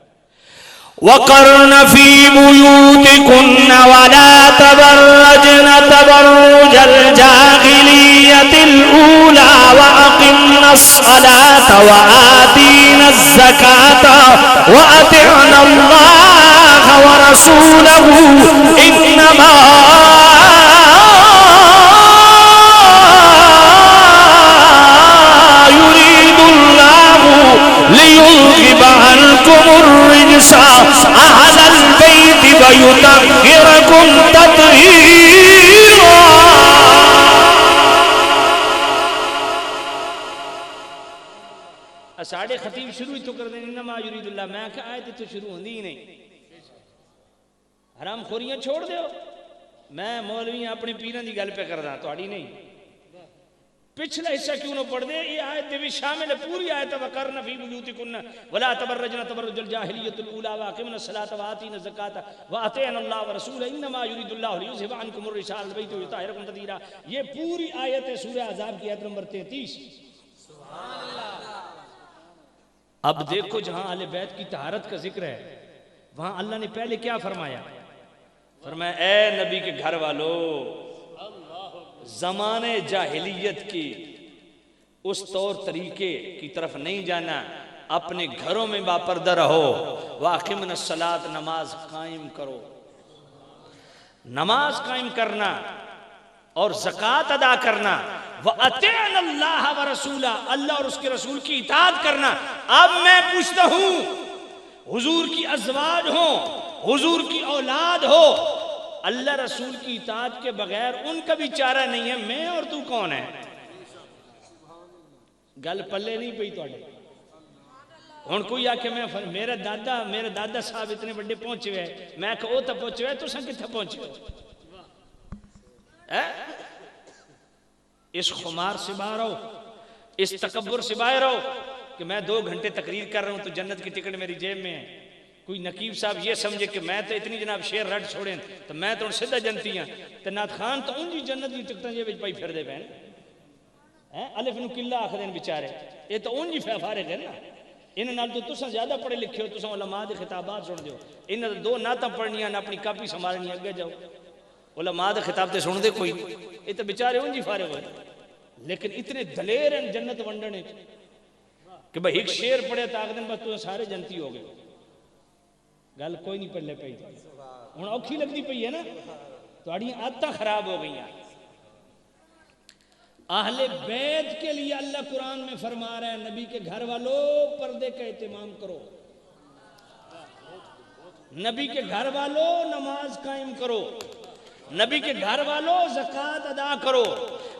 وقرن فی بیوتکن ولا تبرجن تبرج الجاہلیت الاولی واقمن الصلاة وآتین الزکاة واطعن اللہ ورسولہ انما یرید اللہ لیذہب عنکم الرجس اہل البیت ویطہرکم تطہیرا. ساڑھے خطیب شروع ہی تو کر دیں انما یرید اللہ، میں کہا آیت تو شروع ہوندی ہی نہیں. حرام خوریاں چھوڑ دیو. میں مولوی اپنے پیران دی گل پہ کر دا، تہاڈی نہیں. پچھلا حصہ کیوں نہ پڑھ دے، یہ آیت بھی شامل ہے، پوری آیت. وقرن فی بیوتکن ولا تبرجن تبرج الجاہلیۃ الاولی واقمن الصلاۃ وآتین الزکاۃ واطعن اللہ ورسولہ انما یرید اللہ لیذہب عنکم الرجس اہل البیت ویطہرکم تطہیرا. یہ پوری آیت ہے سورہ احزاب کی آیت نمبر 33. اب دیکھو جہاں اہل بیت کی طہارت کا ذکر ہے، وہاں اللہ نے پہلے کیا فرمایا؟ فرمایا اے نبی کے گھر والو، زمانے جاہلیت کی اس طور طریقے کی طرف نہیں جانا، اپنے گھروں میں باپردہ رہو. واقمن الصلاۃ، نماز قائم کرو. نماز قائم کرنا اور زکوٰۃ ادا کرنا. وَأَطِعْنَ اللَّهَ وَرَسُولَهُ، اللہ اور اس کے رسول کی اطاعت کرنا. اب میں پوچھتا ہوں، حضور کی ازواج ہوں، حضور کی اولاد ہو، اللہ رسول کی اطاعت کے بغیر ان کا بھی چارہ نہیں ہے. میں اور تو کون ہے؟ گل پلے نہیں پئی توڑے. ہن کوئی آ کے میرے دادا صاحب اتنے بڑے پہنچے ہوئے، میں کہ وہ تو پہنچے ہوئے، تساں کتھے پہنچے ہو؟ اس خمار سے باہر رہو، اس تکبر سے باہر رہو کہ میں 2 گھنٹے تقریر کر رہا ہوں تو جنت کی ٹکٹ میری جیب میں ہے. کوئی نقیب صاحب یہ سمجھے کہ میں تو اتنی جناب شیر رٹ چھوڑیں تو میں تو سیدھا جنتی ہاں، تو نات خان تو انجی جنت کی ٹکٹاں جے وچ پائی پھر دے پین. الف نو قلہ آکھدے بیچارے، یہ تو انجی فارغ ہے نا. انہاں نال تو تساں زیادہ پڑھے لکھے ہو، تساں علماء دے خطابات سن دیو. انہاں 2 نعتاں پڑھنیاں نہ اپنی کاپی سنبھالنی، اگے جاؤ. علماء دے خطاب تے سن دے کوئی، یہ تو بیچارے انجی فارغ ہوئے. لیکن اتنے دلیر ہیں جنت ونڈنے کہ بھئی ایک شیر پڑھے تا آکھدن بس تو سارے جنتی ہو گئے. گل کوئی نہیں پڑھ لے پئی. ہوں اوکھی لگتی پئی ہے نا، تھوڑی عادتیں خراب ہو گئی ہیں۔ اہل بیت کے لیے اللہ قرآن میں فرما رہا ہے نبی کے گھر والوں پردے کا اہتمام کرو، نبی کے گھر والوں نماز قائم کرو، نبی کے گھر والوں زکوٰۃ ادا کرو،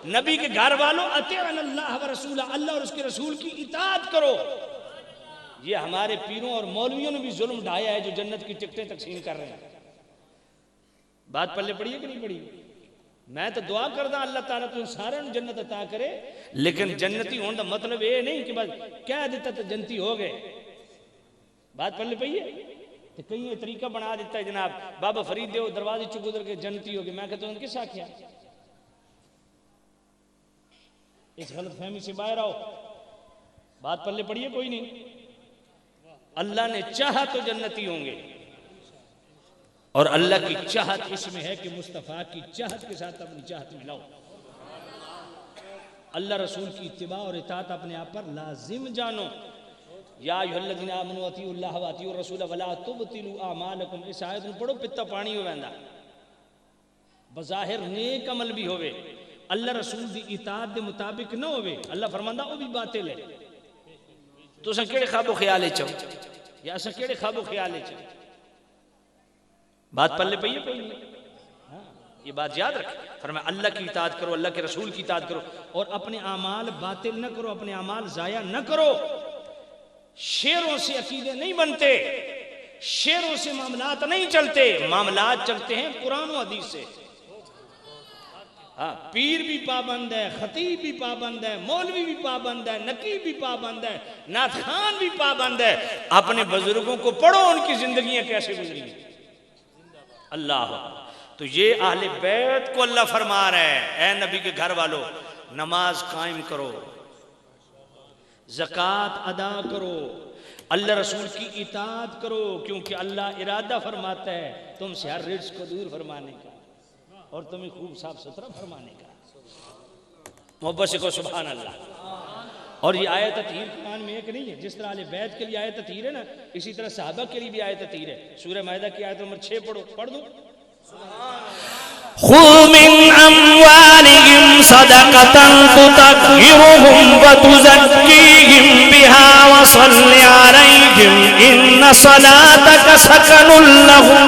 نبی کے گھر والوں اطیعوا اللہ و رسولہ، اللہ اور اس کے رسول کی اطاعت کرو۔ یہ ہمارے پیروں اور مولویوں نے بھی ظلم ڈھایا ہے جو جنت کی ٹکٹیں تقسیم کر رہے ہیں۔ بات پلے پڑی ہے کہ نہیں پڑی؟ میں تو دعا کردا اللہ تعالیٰ تو سارے جنت عطا کرے، لیکن جنتی ہونے کا مطلب یہ نہیں کہ بس کہہ دیتا تو جنتی ہو گئے۔ بات پلے پئی ہے؟ تو کہیں یہ طریقہ بنا دیتا ہے جناب بابا فرید دیو دروازے چو گزر کے جنتی ہو گئے، میں کہتا ہوں کس آکھیا؟ اس غلط فہمی سے باہر آؤ۔ بات پلے پڑی ہے کوئی نہیں؟ اللہ نے چاہا تو جنتی ہوں گے، اور اللہ کی چاہت اس میں ہے کہ مصطفیٰ کی چاہت کے ساتھ اپنی چاہت ملاؤ۔ اللہ رسول کی اتباع اور اطاعت اپنے آپ پر لازم جانو۔ یا ایھا الذین آمنوا اطیعوا اللہ واطیعوا الرسول ولا تبطلوا اعمالکم، اس آیت میں پڑھو پتا پانی ہو ویندا، بظاہر نیک عمل بھی ہوئے، اللہ رسول دی اطاعت دے مطابق نہ ہوئے، اللہ فرماندا وہ بھی باطل ہے۔ تو اساں کیڑے خواب و خیال چ یا اساں کیڑے خواب و خیال چ؟ بات پلے پئی ہے کوئی نہیں؟ یہ بات یاد رکھ، فرمایا اللہ کی اطاعت کرو، اللہ کے رسول کی اطاعت کرو، اور اپنے اعمال باطل نہ کرو، اپنے اعمال ضائع نہ کرو۔ شعروں سے عقیدے نہیں بنتے، شعروں سے معاملات نہیں چلتے، معاملات چلتے ہیں قرآن و حدیث سے۔ پیر بھی پابند ہے، خطیب بھی پابند ہے، مولوی بھی پابند ہے، نقیب بھی پابند ہے، نعت خوان بھی پابند ہے۔ اپنے بزرگوں کو پڑھو ان کی زندگیاں کیسے گزری ہیں۔ اللہ تو یہ اہل بیت کو اللہ فرما رہا ہے اے نبی کے گھر والوں نماز قائم کرو، زکوٰۃ ادا کرو، اللہ رسول کی اطاعت کرو، کیونکہ اللہ ارادہ فرماتا ہے تم سے ہر رزق کو دور فرمانے کا اور تمہیں خوب صاف ستھرا فرمانے کا۔ محبت سے کو سبحان اللہ۔ اور یہ آیت تطہیر قرآن میں ایک نہیں ہے، جس طرح اہل بیت کے لیے آیت تطہیر ہے نا، اسی طرح صحابہ کے لیے بھی آیت تطہیر ہے۔ سورہ مائدہ کی آیت نمبر 6 پڑھو، پڑھ دو۔ خذ من أموالهم صدقة تطهرهم وتزكيهم بها وصل عليهم إن صلاتك سكن لهم۔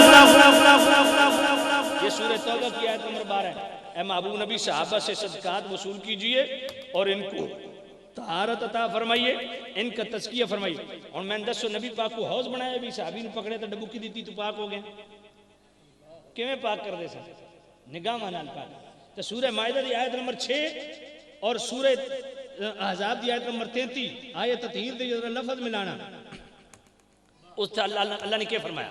یہ سورہ توبہ کی آیت نمبر 12 ہے۔ اے محبوب نبی صحابہ سے صدقات وصول کیجئے اور ان کو طہارت عطا فرمائیے، ان کا تزکیہ فرمائیے۔ اور میں نے دسو نبی پاک کو حوض بنایا بھی، صحابی نے پکڑے تو ڈبو کی دیتی تو پاک ہو گئے، کیویں پاک کر دے سکتے؟ نگاہ مانال پاک۔ تو سورہ مائدہ دی آیت نمبر 6 اور سورہ احزاب دی آیت نمبر 33 آیت تطہیر دی لفظ ملانا، اس سے اللہ نے کیا فرمایا؟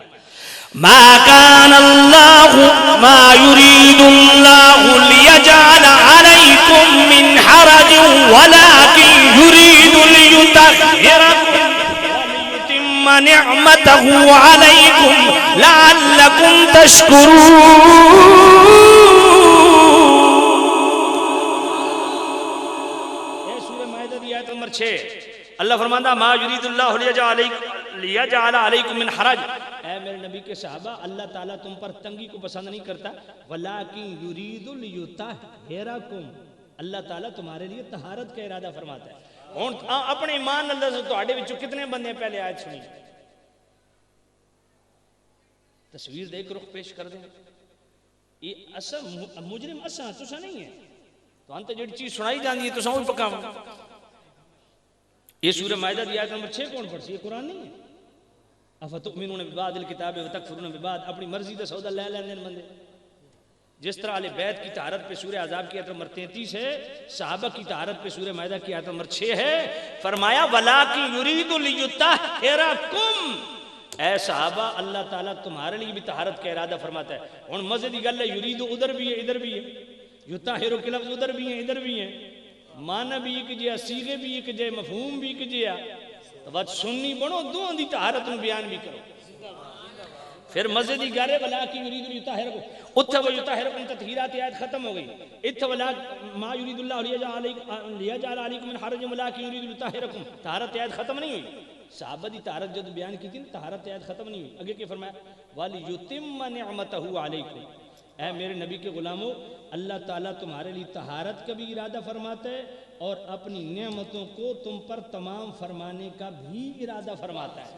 ما كان الله ما يريد الله ليجعل عليكم من حرج ولكن يريد ليطهركم وليتم نعمته عليكم لعلكم تشكرون۔ سورہ مائدہ دی آیت نمبر 6 اللہ فرماتا ما یرید اللہ لیجعل علیکم من حرج، اے میرے نبی کے صحابہ اللہ تعالیٰ تم پر تنگی کو پسند نہیں کرتا، ولیکن یرید لیطہرکم، اللہ تعالیٰ تمہارے لیے طہارت کا ارادہ فرماتا ہے۔ اپنے ایمان اللہ سے تواڈے وچوں کتنے بندے پہلے آیت سنی؟ تصویر دیکھ رخ پیش کر دیں، یہ اسا مجرم اسا تسا نہیں ہے، تو انت جڑی چیز سنائی جاندی ہے تسا وہی پکاؤ۔ یہ سورہ مائدہ دی آیت نمبر 6 کون پڑھسی؟ یہ قرآن نہیں ہے۔ افتؤمنون ببعض الکتاب وتکفرون ببعض، اپنی مرضی دا سودا لے لیندے بندے۔ جس طرح اہل بیت کی طہارت پہ سورہ احزاب کی آیت نمبر 33 ہے، صحابہ کی طہارت پہ سورہ مائدہ کی آیت نمبر 6 ہے، فرمایا وَلَٰكِن يُرِيدُ لِيُطَهِّرَكُمْ، اے صحابہ اللہ تعالیٰ تمہارے لیے بھی طہارت کا ارادہ فرماتا ہے۔ اور مزے دی گل ہے، یرید ادھر بھی ہے ادھر بھی ہے، یطہر کے لفظ ادھر بھی ہیں ادھر بھی ہیں، معنی بھی ایک جہا، صیغے بھی ایک جہا، مفہوم بھی ایک جہا، تو بات سننی بنو دو دی طہارت میں بیان بھی کرو۔ پھر مزے دی گل ہے وَلَٰكِن يُرِيدُ لِيُطَهِّرَكُمْ، اتھا وَيُطَهِّرَكُمْ تطہیرات آیت ختم ہو گئی۔ اتھا ما يُرِيدُ اللَّهُ لِيَجْعَلَ عَلَيْكُم مِّنْ حَرَجٍ وَلَٰكِن يُرِيدُ لِيُطَهِّرَكُمْ، طہارت آیت ختم نہیں ہوئی۔ صحابہ دی طہارت جب بیان کی تھی نا، طہارت آیت ختم نہیں ہوئی، آگے کیا فرمایا؟ وَلِيُتِمَّ نِعْمَتَهُ عَلَيْكُمْ، اے میرے نبی کے غلاموں، اللہ تعالیٰ تمہارے لیے طہارت کا بھی ارادہ فرماتا ہے اور اپنی نعمتوں کو تم پر تمام فرمانے کا بھی ارادہ فرماتا ہے۔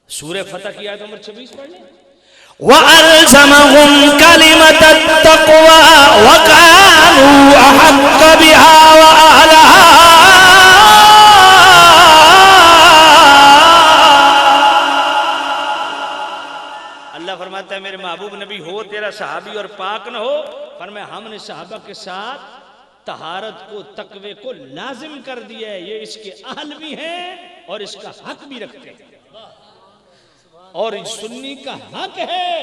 سورہ فتح کی آیت نمبر 26 پڑھ لیں۔ وَأَلْزَمَهُمْ كَلِمَةَ التَّقْوَى وَكَانُوا أَحَقَّ بِهَا وَأَهْلَهَا۔ اللہ فرماتا ہے میرے محبوب نبی ہو تیرا صحابی اور پاک نہ ہو، فرمایا ہم نے صحابہ کے ساتھ طہارت کو، تقوی کو لازم کر دیا ہے، یہ اس کے اہل بھی ہیں اور اس کا حق بھی رکھتے ہیں، اور سنی کا حق ہے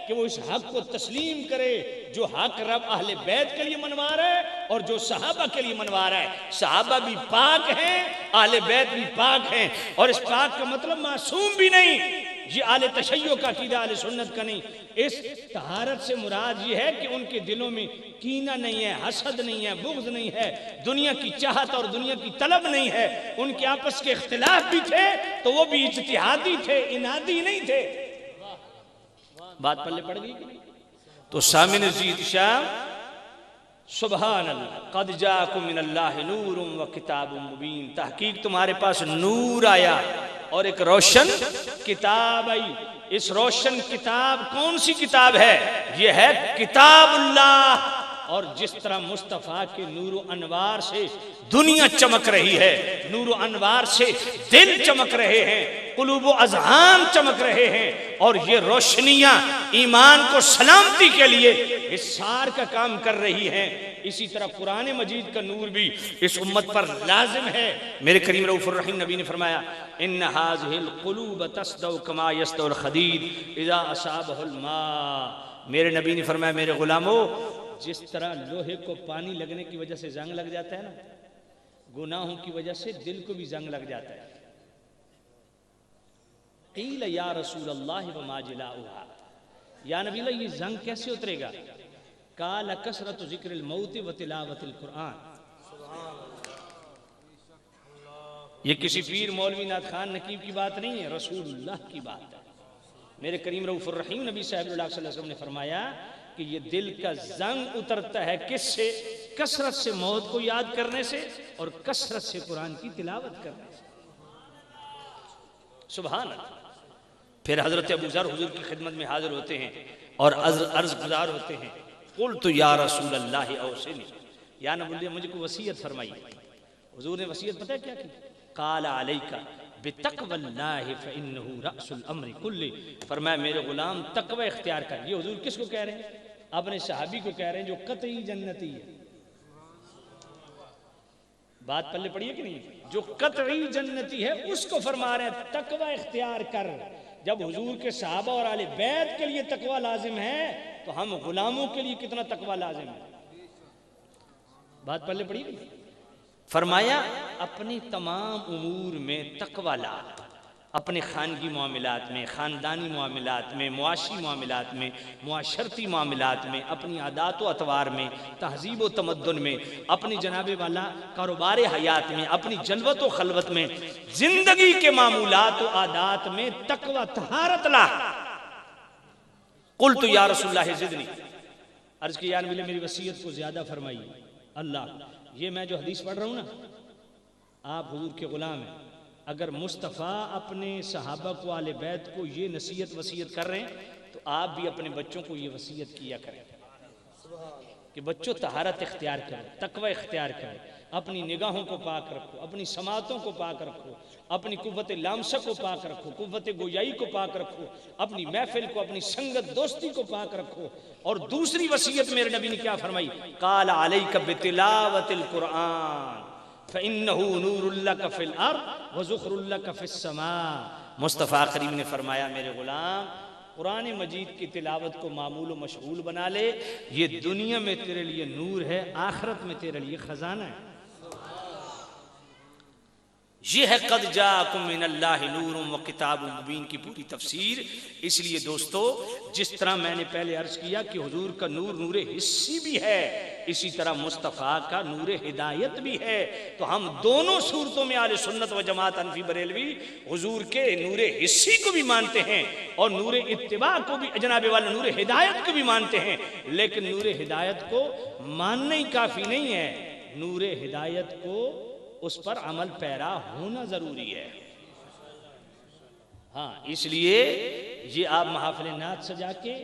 کہ وہ اس حق کو تسلیم کرے جو حق رب اہل بیت کے لیے منوا رہا ہے اور جو صحابہ کے لیے منوا رہا ہے۔ صحابہ بھی پاک ہیں، اہل بیت بھی پاک ہیں، اور اس پاک کا مطلب معصوم بھی نہیں، یہ اہل تشیع کا عقیدہ اہل سنت کا نہیں۔ اس طہارت سے مراد یہ ہے کہ ان کے دلوں میں کینہ نہیں ہے، حسد نہیں ہے، بغض نہیں ہے، دنیا کی چاہت اور دنیا کی طلب نہیں ہے۔ ان کے آپس کے اختلاف بھی تھے تو وہ بھی اجتہادی تھے، انادی نہیں تھے۔ بات پلے پڑ گئی تو سامن زید شاہ سبحان اللہ، قد جاءکم من اللہ نور و کتاب مبین، تحقیق تمہارے پاس نور آیا اور ایک روشن کتاب آئی۔ اس روشن کتاب کون سی کتاب ہے؟ یہ ہے کتاب اللہ۔ اور جس طرح مصطفیٰ کے نور و انوار سے دنیا چمک رہی ہے، نور و انوار سے دل چمک رہے ہیں، قلوب و اذہان چمک رہے ہیں، اور یہ روشنیاں ایمان کو سلامتی کے لیے احسار کا کام کر رہی ہیں، اسی طرح قرآن مجید کا نور بھی اس امت پر لازم ہے۔ میرے کریم رؤوف الرحیم نبی نے فرمایا ان هذه القلوب تصدع كما يصدع الحديد اذا اصابه الماء۔ میرے نبی نے فرمایا میرے غلاموں، جس طرح لوہے کو پانی لگنے کی وجہ سے زنگ لگ جاتا ہے نا، گناہوں کی وجہ سے دل کو بھی زنگ لگ جاتا ہے۔ قیل یا رسول اللہ وما جلاؤها، یا نبی اللہ یہ زنگ کیسے اترے گا؟ قال کثرت ذکر الموت و تلاوت القرآن۔ یہ کسی پیر مولوی نعت خان نقیب کی بات نہیں ہے، رسول اللہ کی بات ہے۔ میرے کریم رؤوف الرحیم نبی صاحب اللہ صلی اللہ علیہ وسلم نے فرمایا کہ یہ دل کا زنگ اترتا ہے کس سے؟ کثرت سے موت کو یاد کرنے سے اور کثرت سے قرآن کی تلاوت کرنے سے۔ سبحان اللہ۔ پھر حضرت ابو ذر حضور کی خدمت میں حاضر ہوتے ہیں اور عرض گزار ہوتے ہیں، قلت یا رسول اللہ اوصنی، یا نبی اللہ مجھے کو وصیت فرمائی۔ حضور نے وصیت پتہ ہے کیا کی؟ قال علیک بتقوی اللہ فإنہ رأس الامر کلہ، فرمایا میرے غلام تقوی اختیار کر۔ یہ حضور کس کو کہہ رہے ہیں؟ اپنے صحابی کو کہہ رہے ہیں جو قطعی جنتی ہے۔ بات پلے پڑی ہے کہ نہیں؟ جو قطعی جنتی ہے اس کو فرما رہے ہیں تقوی اختیار کر۔ جب حضور کے صحابہ اور آل بیت کے لیے تقوی لازم ہے تو ہم غلاموں کے لیے کتنا تقوی لازم ہے؟ بات پلے پڑی ہے؟ فرمایا اپنی تمام امور میں تقوی لا، اپنے خانگی معاملات میں، خاندانی معاملات میں، معاشی معاملات میں، معاشرتی معاملات میں، اپنی عادات و اطوار میں، تہذیب و تمدن میں، اپنی جناب والا کاروبار حیات میں، اپنی جلوت و خلوت میں، زندگی کے معمولات و عادات میں تقوی طہارت لا۔ قلت یا رسول اللہ زدنی، عرض کی یا نبی اللہ میری وصیت کو زیادہ فرمائیے۔ اللہ، یہ میں جو حدیث پڑھ رہا ہوں نا، آپ حضور کے غلام ہیں، اگر مصطفیٰ اپنے صحابہ کو آل بیت کو یہ نصیحت وصیت کر رہے ہیں تو آپ بھی اپنے بچوں کو یہ وصیت کیا کریں کہ بچوں طہارت اختیار کریں، تقوی اختیار کریں، اپنی نگاہوں کو پاک رکھو، اپنی سماعتوں کو پاک رکھو، اپنی قوت لامسہ کو پاک رکھو، قوت گویائی کو پاک رکھو، اپنی محفل کو، اپنی سنگت دوستی کو پاک رکھو۔ اور دوسری وصیت میرے نبی نے کیا فرمائی؟ قال علیک بتلاوت القرآن فَإِنَّهُ نُورٌ لَكَ فِي الْأَرْضِ وَزُخْرٌ لَكَ فِي السَّمَاءِ۔ مصطفیٰ کریم نے فرمایا میرے غلام قرآن مجید کی تلاوت کو معمول و مشغول بنا لے، یہ دنیا میں تیرے لیے نور ہے، آخرت میں تیرے لیے خزانہ ہے۔ یہ ہے قد جاءکم من اللہ نور و کتاب مبین کی پوری تفسیر۔ اس لیے دوستو، جس طرح میں نے پہلے عرض کیا کہ حضور کا نور نور حسی بھی ہے، اسی طرح مصطفیٰ کا نور ہدایت بھی ہے. تو ہم دونوں صورتوں میں اہل سنت و جماعت حنفی بریلوی حضور کے نور حسی کو بھی مانتے ہیں اور نور اتباع کو بھی، جناب والا نور ہدایت کو بھی مانتے ہیں. لیکن نور ہدایت کو ماننا ہی کافی نہیں ہے، نور ہدایت کو اس پر عمل پیرا ہونا ضروری ہے. ہاں اس لیے یہ آپ محافل نعت سجا کے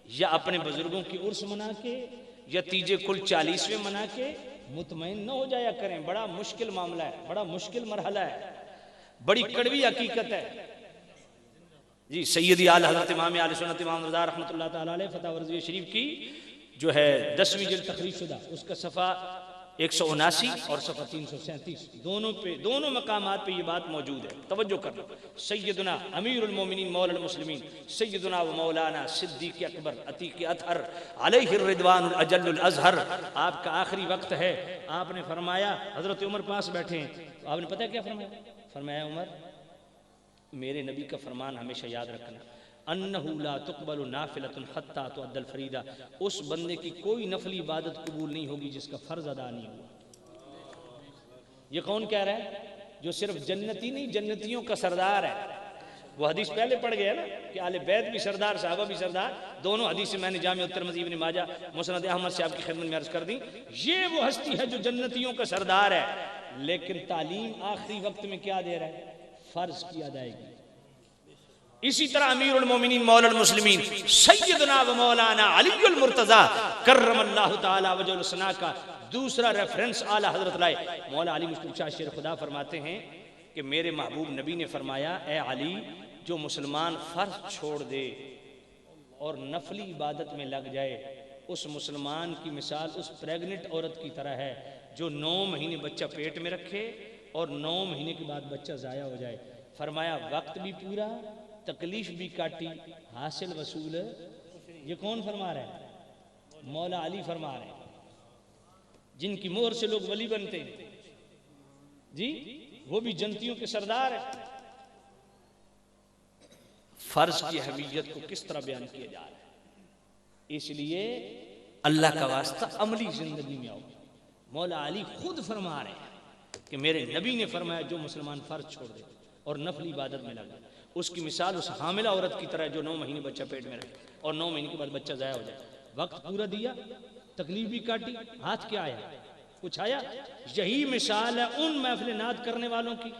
یا اپنے بزرگوں کی عرس منا کے یا تیجے کل 40ویں منا کے مطمئن نہ ہو جایا کریں. بڑا مشکل معاملہ ہے، بڑا مشکل مرحلہ ہے، بڑی کڑوی حقیقت ہے. جی سیدی اعلی حضرت امام اہل سنت امام رضا رحمۃ اللہ تعالی علیہ فتح ورضوی شریف کی جو ہے 10ویں جلد تخریج شدہ، اس کا صفحہ 179 اور صفحہ 337 دونوں مقامات پہ یہ بات موجود ہے. توجہ کرنا. سیدنا امیر المومنین مولا المسلمین سیدنا و مولانا صدیق اکبر عتیق اطہر علیہ الرضوان الاجل الازہر، آپ کا آخری وقت ہے. آپ نے فرمایا، حضرت عمر پاس بیٹھے ہیں، آپ نے پتہ کیا فرمایا؟ فرمایا عمر میرے نبی کا فرمان ہمیشہ یاد رکھنا، انہو لا تقبل نافلۃ حتی تؤدى الفریضہ، اس بندے کی کوئی نفلی عبادت قبول نہیں ہوگی جس کا فرض ادا نہیں ہوا. یہ کون کہہ رہا ہے؟ جو صرف جنتی نہیں، جنتیوں کا سردار ہے. وہ حدیث پہلے پڑھ گیا نا کہ اہل بیت بھی سردار، صحابہ بھی سردار. دونوں حدیث میں نے جامع الترمذی ابن ماجہ مسند احمد سے آپ کی خدمت میں عرض کر دی. یہ وہ ہستی ہے جو جنتیوں کا سردار ہے، لیکن تعلیم آخری وقت میں کیا دے رہا ہے؟ فرض کی ادائیگی. اسی طرح امیر المومنین مولا المسلمین سیدنا و مولانا علی المرتضیٰ کرم اللہ تعالی وجہ السنا کا دوسرا ریفرنس اعلی حضرت لائے. مولا علی مشکل شاہ شیر خدا فرماتے ہیں کہ میرے محبوب نبی نے فرمایا، اے علی جو مسلمان فرض چھوڑ دے اور نفلی عبادت میں لگ جائے، اس مسلمان کی مثال اس پریگننٹ عورت کی طرح ہے جو 9 مہینے بچہ پیٹ میں رکھے اور 9 مہینے کے بعد بچہ ضائع ہو جائے. فرمایا وقت بھی پورا، تکلیف بھی کاٹی، حاصل وصول. یہ کون فرما رہا ہے؟ مولا علی فرما رہے ہیں، جن کی مہر سے لوگ ولی بنتے ہیں. جی وہ بھی جنتیوں کے سردار ہیں. فرض کی اہمیت کو کس طرح بیان کیا جا رہا ہے. اس لیے اللہ کا واسطہ عملی زندگی میں آؤ. مولا علی خود فرما رہے ہیں کہ میرے نبی نے فرمایا جو مسلمان فرض چھوڑ دے اور نفلی عبادت میں لگے، اس کی مثال اس حاملہ عورت کی طرح جو 9 مہینے بچہ پیٹ میں رکھے اور 9 مہینے کے بعد بچہ ضائع ہو جائے. وقت پورا دیا، تکلیف بھی کاٹی، ہاتھ کیا آیا؟ کچھ آیا؟ یہی مثال ہے ان محفل نعت کرنے والوں کی،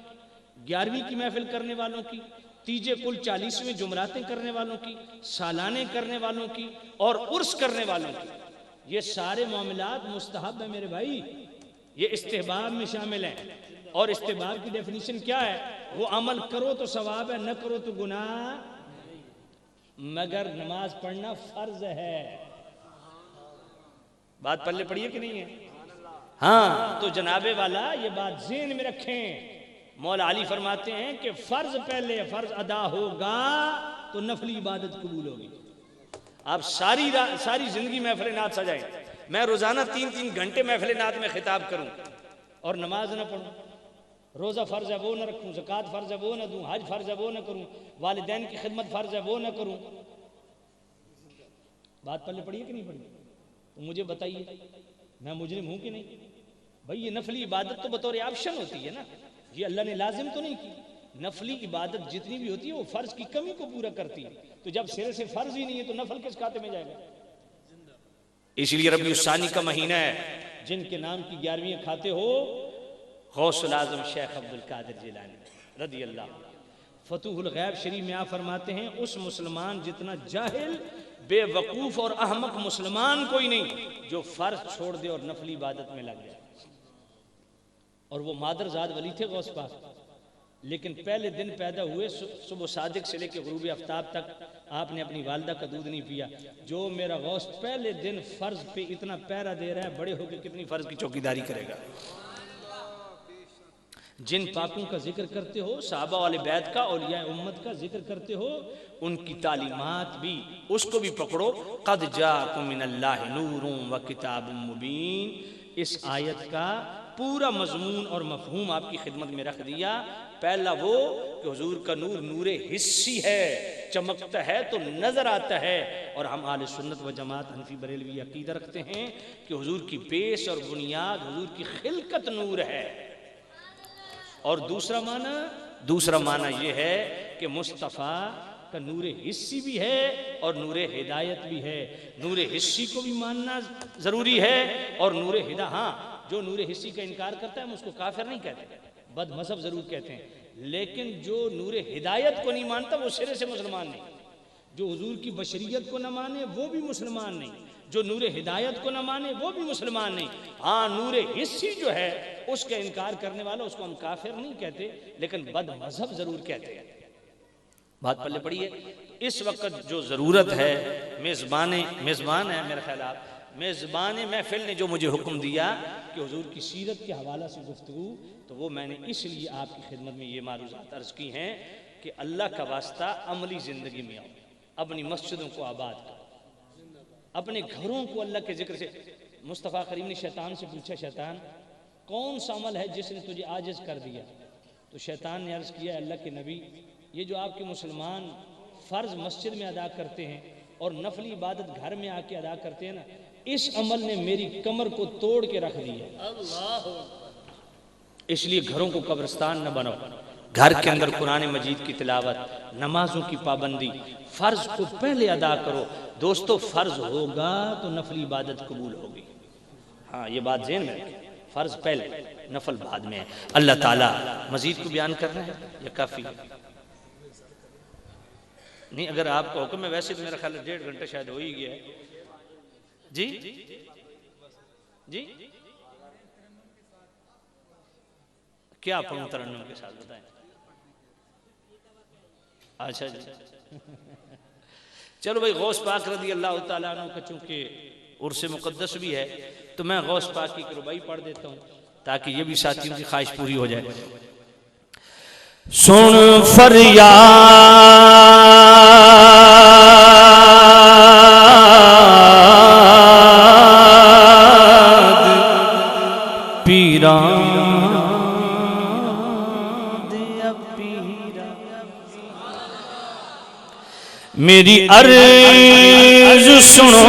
11ویں کی محفل کرنے والوں کی، تیجے کل 40ویں جمعراتیں کرنے والوں کی، سالانے کرنے والوں کی اور عرس کرنے والوں کی. یہ سارے معاملات مستحب ہیں میرے بھائی، یہ استحباب میں شامل ہیں. اور استحباب کی ڈیفینیشن کیا ہے؟ وہ عمل کرو تو ثواب ہے، نہ کرو تو گناہ، مگر نماز پڑھنا فرض ہے. بات پلے پڑی ہے کہ نہیں ہے؟ ہاں تو جناب والا یہ بات ذہن میں رکھیں. مولا علی فرماتے ہیں کہ فرض پہلے فرض ادا ہوگا تو نفلی عبادت قبول ہوگی. آپ ساری زندگی محفل نعت سجائیں، میں روزانہ 3 گھنٹے محفل نعت میں خطاب کروں اور نماز نہ پڑھوں، روزہ فرض ہے وہ نہ رکھوں، زکوٰۃ فرض ہے وہ نہ دوں، حج فرض ہے وہ نہ کروں، والدین کی خدمت فرض ہے وہ نہ کروں. بات پلے پڑی ہے کہ نہیں پڑی؟ تو مجھے بتائیے میں مجرم ہوں کہ نہیں؟ بھائی یہ نفلی عبادت تو بطور آپشن ہوتی ہے نا، یہ اللہ نے لازم تو نہیں کی. نفلی عبادت جتنی بھی ہوتی ہے وہ فرض کی کمی کو پورا کرتی ہے. تو جب سرے سے فرض ہی نہیں ہے تو نفل کس کھاتے میں جائے گا؟ اس لیے ربیع الثانی کا مہینہ ہے، جن کے نام کی 11ویں کھاتے ہو غوث العظم شیخ عبد القادر جیلانی رضی اللہ عنہ. فتوح الغیب شریف میں آپ فرماتے ہیں اس مسلمان جتنا جاہل، بے وقوف اور احمق مسلمان کوئی نہیں جو فرض چھوڑ دے اور نفلی عبادت میں لگ جائے. اور وہ مادر زاد ولی تھے غوث پاک، لیکن پہلے دن پیدا ہوئے صبح صادق سے لے کے غروب آفتاب تک آپ نے اپنی والدہ کا دودھ نہیں پیا. جو میرا غوث پہلے دن فرض پہ اتنا پیرا دے رہا ہے، بڑے ہو کے کتنی فرض کی چوکیداری کرے گا. جن پاکوں کا ذکر کرتے ہو، صحابہ والے بیت کا، اولیاء امت کا ذکر کرتے ہو، ان کی تعلیمات بھی اس کو بھی پکڑو. قد جاءکم من اللہ نور و کتاب مبین، اس آیت کا پورا مضمون اور مفہوم آپ کی خدمت میں رکھ دیا۔ پہلا وہ کہ حضور کا نور نور حسی ہے، چمکتا ہے تو نظر آتا ہے، اور ہم اہل سنت و جماعت حنفی بریلوی عقیدہ رکھتے ہیں کہ حضور کی بیس اور بنیاد حضور کی خلقت نور ہے۔ اور دوسرا معنی یہ ہے کہ مصطفیٰ کا نور حسی بھی ہے اور نور ہدایت بھی ہے۔ نور حسی کو بھی ماننا ضروری ہے، اور نور ہدایت، ہاں جو نور حسی کا انکار کرتا ہے ہم اس کو کافر نہیں کہتے، بد مذہب ضرور کہتے ہیں، لیکن جو نور ہدایت کو نہیں مانتا وہ سرے سے مسلمان نہیں۔ جو حضور کی بشریت کو نہ مانے وہ بھی مسلمان نہیں، جو نور ہدایت کو نہ مانے وہ بھی مسلمان نہیں۔ ہاں نور حسی جو ہے اس کا انکار کرنے والا اس کو ہم کافر نہیں کہتے، لیکن بد مذہب ضرور کہتے ہیں۔ بات پلے پڑی ہے۔ اس وقت جو ضرورت ہے، میزبان ہے میرا خیال آپ، میزبان محفل نے جو مجھے حکم دیا کہ حضور کی سیرت کے حوالہ سے گفتگو، تو وہ میں نے اس لیے آپ کی خدمت میں یہ معروضات عرض کی ہیں کہ اللہ کا واسطہ عملی زندگی میں آؤ، اپنی مسجدوں کو آباد کرو، اپنے گھروں کو اللہ کے ذکر سے۔ مصطفیٰ کریم نے شیطان سے پوچھا، شیطان کون سا عمل ہے جس نے تجھے عاجز کر دیا؟ تو شیطان نے عرض کیا، اللہ کے نبی یہ جو آپ کے مسلمان فرض مسجد میں ادا کرتے ہیں اور نفلی عبادت گھر میں آ کے ادا کرتے ہیں نا، اس عمل نے میری کمر کو توڑ کے رکھ دیا۔ اس لیے گھروں کو قبرستان نہ بناؤ، گھر کے اندر قرآن مجید کی تلاوت، نمازوں کی پابندی، فرض کو پہلے ادا کرو۔ دوستو فرض ہوگا تو نفلی عبادت قبول ہوگی، ہاں یہ بات ذہن میں رکھیں، فرض پہلے نفل بعد میں ہے۔ اللہ تعالیٰ مزید کو بیان کرنا ہے یا کافی ہے؟ نہیں اگر آپ کا حکم ہے، ویسے تو میرا خیال ہے 1.5 گھنٹہ شاید ہو ہی گیا ہے۔ جی جی کیا پڑھوں ترنم کے ساتھ بتائیں؟ اچھا جی چلو بھائی، غوث پاک رضی اللہ تعالیٰ عنہ کا چونکہ عرس مقدس بھی ہے تو میں غوث پاک کی ربائی پڑھ دیتا ہوں تاکہ یہ بھی ساتھیوں کی خواہش پوری ہو جائے۔ سن فریاد پیران میری عرض سنو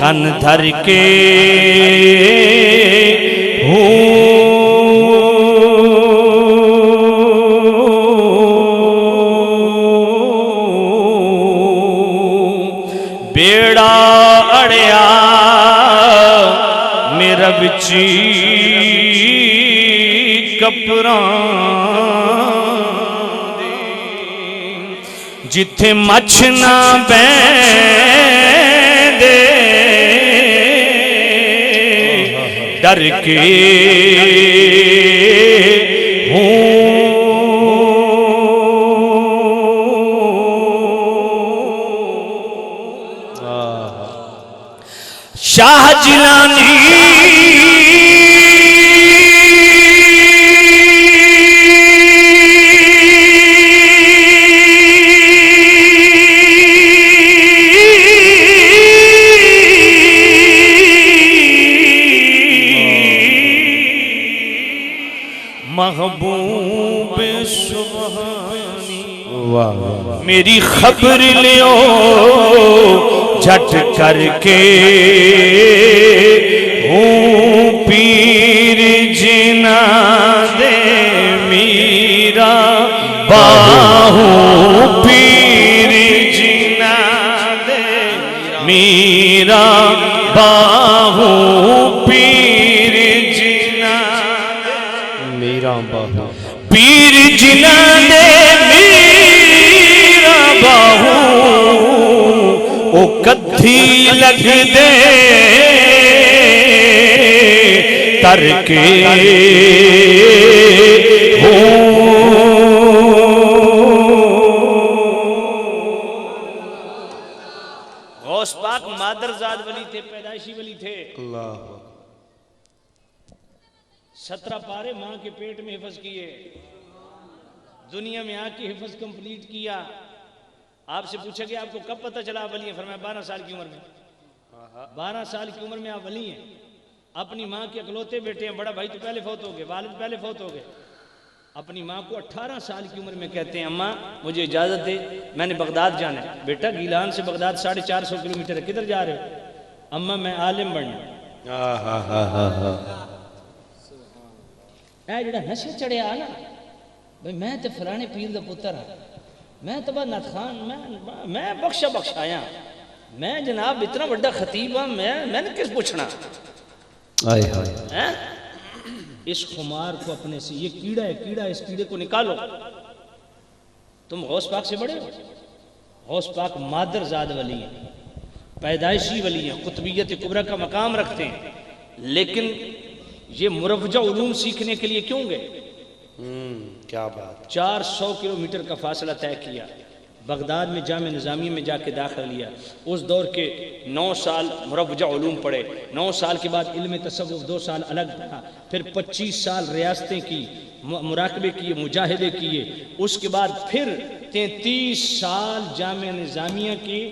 کن دھر کے بیڑا اڑیا میرا بچی کپران جتھے مچھ نہ بیندے ڈر کے شاہ جیلانی محبوب سبحانی میری خبر لیو جھٹ کر کے ہوں پیر جنا دے میرا باہوں پیر جنا دے میرا باہوں پیر جنا میرا باہوں پیر جنا دے میرا باہوں او کدھی لگ دے تر کے غوث پاک مادرزاد ولی تھے، پیدائشی ولی تھے۔ 17 پارے ماں کے پیٹ میں حفظ کیے، دنیا میں آ کے حفظ کمپلیٹ کیا۔ آپ سے پوچھا کہ آپ کو کب پتہ چلا ولی ہیں؟ فرمایا 12 سال کی عمر میں۔ 12 سال کی عمر میں آپ ولی ہیں، اپنی ماں کے اکلوتے بیٹے ہیں، بڑا بھائی تو پہلے فوت ہو گئے، والد پہلے فوت ہو گئے، اپنی ماں کو 18 سال کی عمر میں کہتے ہیں اماں مجھے اجازت دے میں نے بغداد جانا ہے۔ بیٹا گیلان سے بغداد 450 کلومیٹر ہے، کدھر جا رہے ہو؟ اماں میں عالم بننا۔ اے جڑا نشے چڑھیا نا بھئی میں تے فلانے پیر دا پتر ہاں، میں تبا نات خان میں بخشا بخشایا، میں جناب اتنا بڑا خطیب ہاں، میں نے کس پوچھنا؟ اس خمار کو اپنے سے، یہ کیڑا ہے کیڑا، اس کیڑے کو نکالو۔ تم غوث پاک سے بڑے ہو، غوث پاک مادر زاد ولی ہیں، پیدائشی ولی ہیں، قطبیت کبریٰ کا مقام رکھتے ہیں، لیکن یہ مروجہ علوم سیکھنے کے لیے کیوں گئے؟ کیا بات، 400 کلومیٹر کا فاصلہ طے کیا، بغداد میں جامع نظامیہ میں جا کے داخلہ لیا، اس دور کے 9 سال مروجہ علوم پڑھے، 9 سال کے بعد علم تصوف 2 سال الگ پڑھا، پھر 25 سال ریاستیں کی، مراقبے کیے، مجاہدے کیے، اس کے بعد پھر 33 سال جامع نظامیہ کی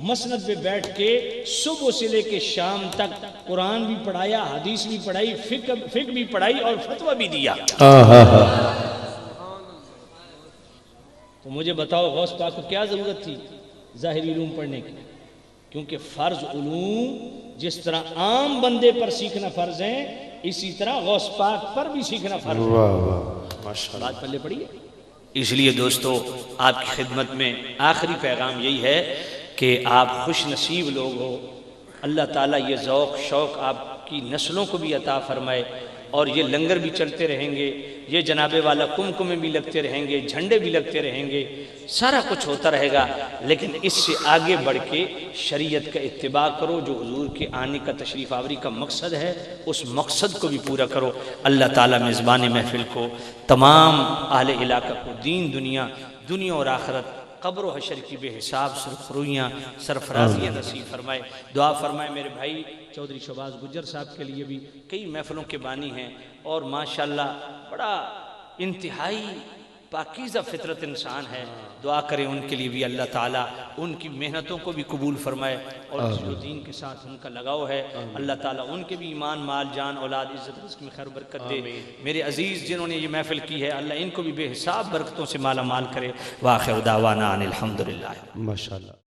مسند پہ بیٹھ کے صبح سے لے کے شام تک قرآن بھی پڑھایا، حدیث بھی پڑھائی، فقہ بھی پڑھائی اور فتویٰ بھی دیا۔ تو مجھے بتاؤ غوث پاک کو کیا ضرورت تھی ظاہری علوم پڑھنے کی؟ کیونکہ فرض علوم جس طرح عام بندے پر سیکھنا فرض ہیں، اسی طرح غوث پاک پر بھی سیکھنا فرض ہے۔ بات پلے پڑی ہے۔ اس لیے دوستو آپ کی خدمت میں آخری پیغام یہی ہے کہ آپ خوش نصیب لوگ ہو، اللہ تعالیٰ یہ ذوق شوق آپ کی نسلوں کو بھی عطا فرمائے، اور یہ لنگر بھی چلتے رہیں گے، یہ جناب والا کمکمیں بھی لگتے رہیں گے، جھنڈے بھی لگتے رہیں گے، سارا کچھ ہوتا رہے گا، لیکن اس سے آگے بڑھ کے شریعت کا اتباع کرو، جو حضور کے آنے کا تشریف آوری کا مقصد ہے، اس مقصد کو بھی پورا کرو۔ اللہ تعالیٰ میزبان محفل کو، تمام اہل علاقہ کو دین دنیا اور آخرت، قبر و حشر کی بے حساب سرخرویاں سرفرازیاں نصیب فرمائے۔ دعا فرمائے میرے بھائی چودھری شہباز گجر صاحب کے لیے بھی، کئی محفلوں کے بانی ہیں، اور ماشاءاللہ بڑا انتہائی پاکیزہ فطرت انسان ہے۔ دعا کریں ان کے لیے بھی اللہ تعالیٰ ان کی محنتوں کو بھی قبول فرمائے، اور جو دین کے ساتھ ان کا لگاؤ ہے اللہ تعالیٰ ان کے بھی ایمان مال جان اولاد عزت رزق میں خیر برکت دے۔ میرے عزیز جنہوں نے یہ محفل کی ہے اللہ ان کو بھی بے حساب برکتوں سے مالا مال کرے۔ وآخر دعوانا ان الحمدللہ۔ ماشاءاللہ۔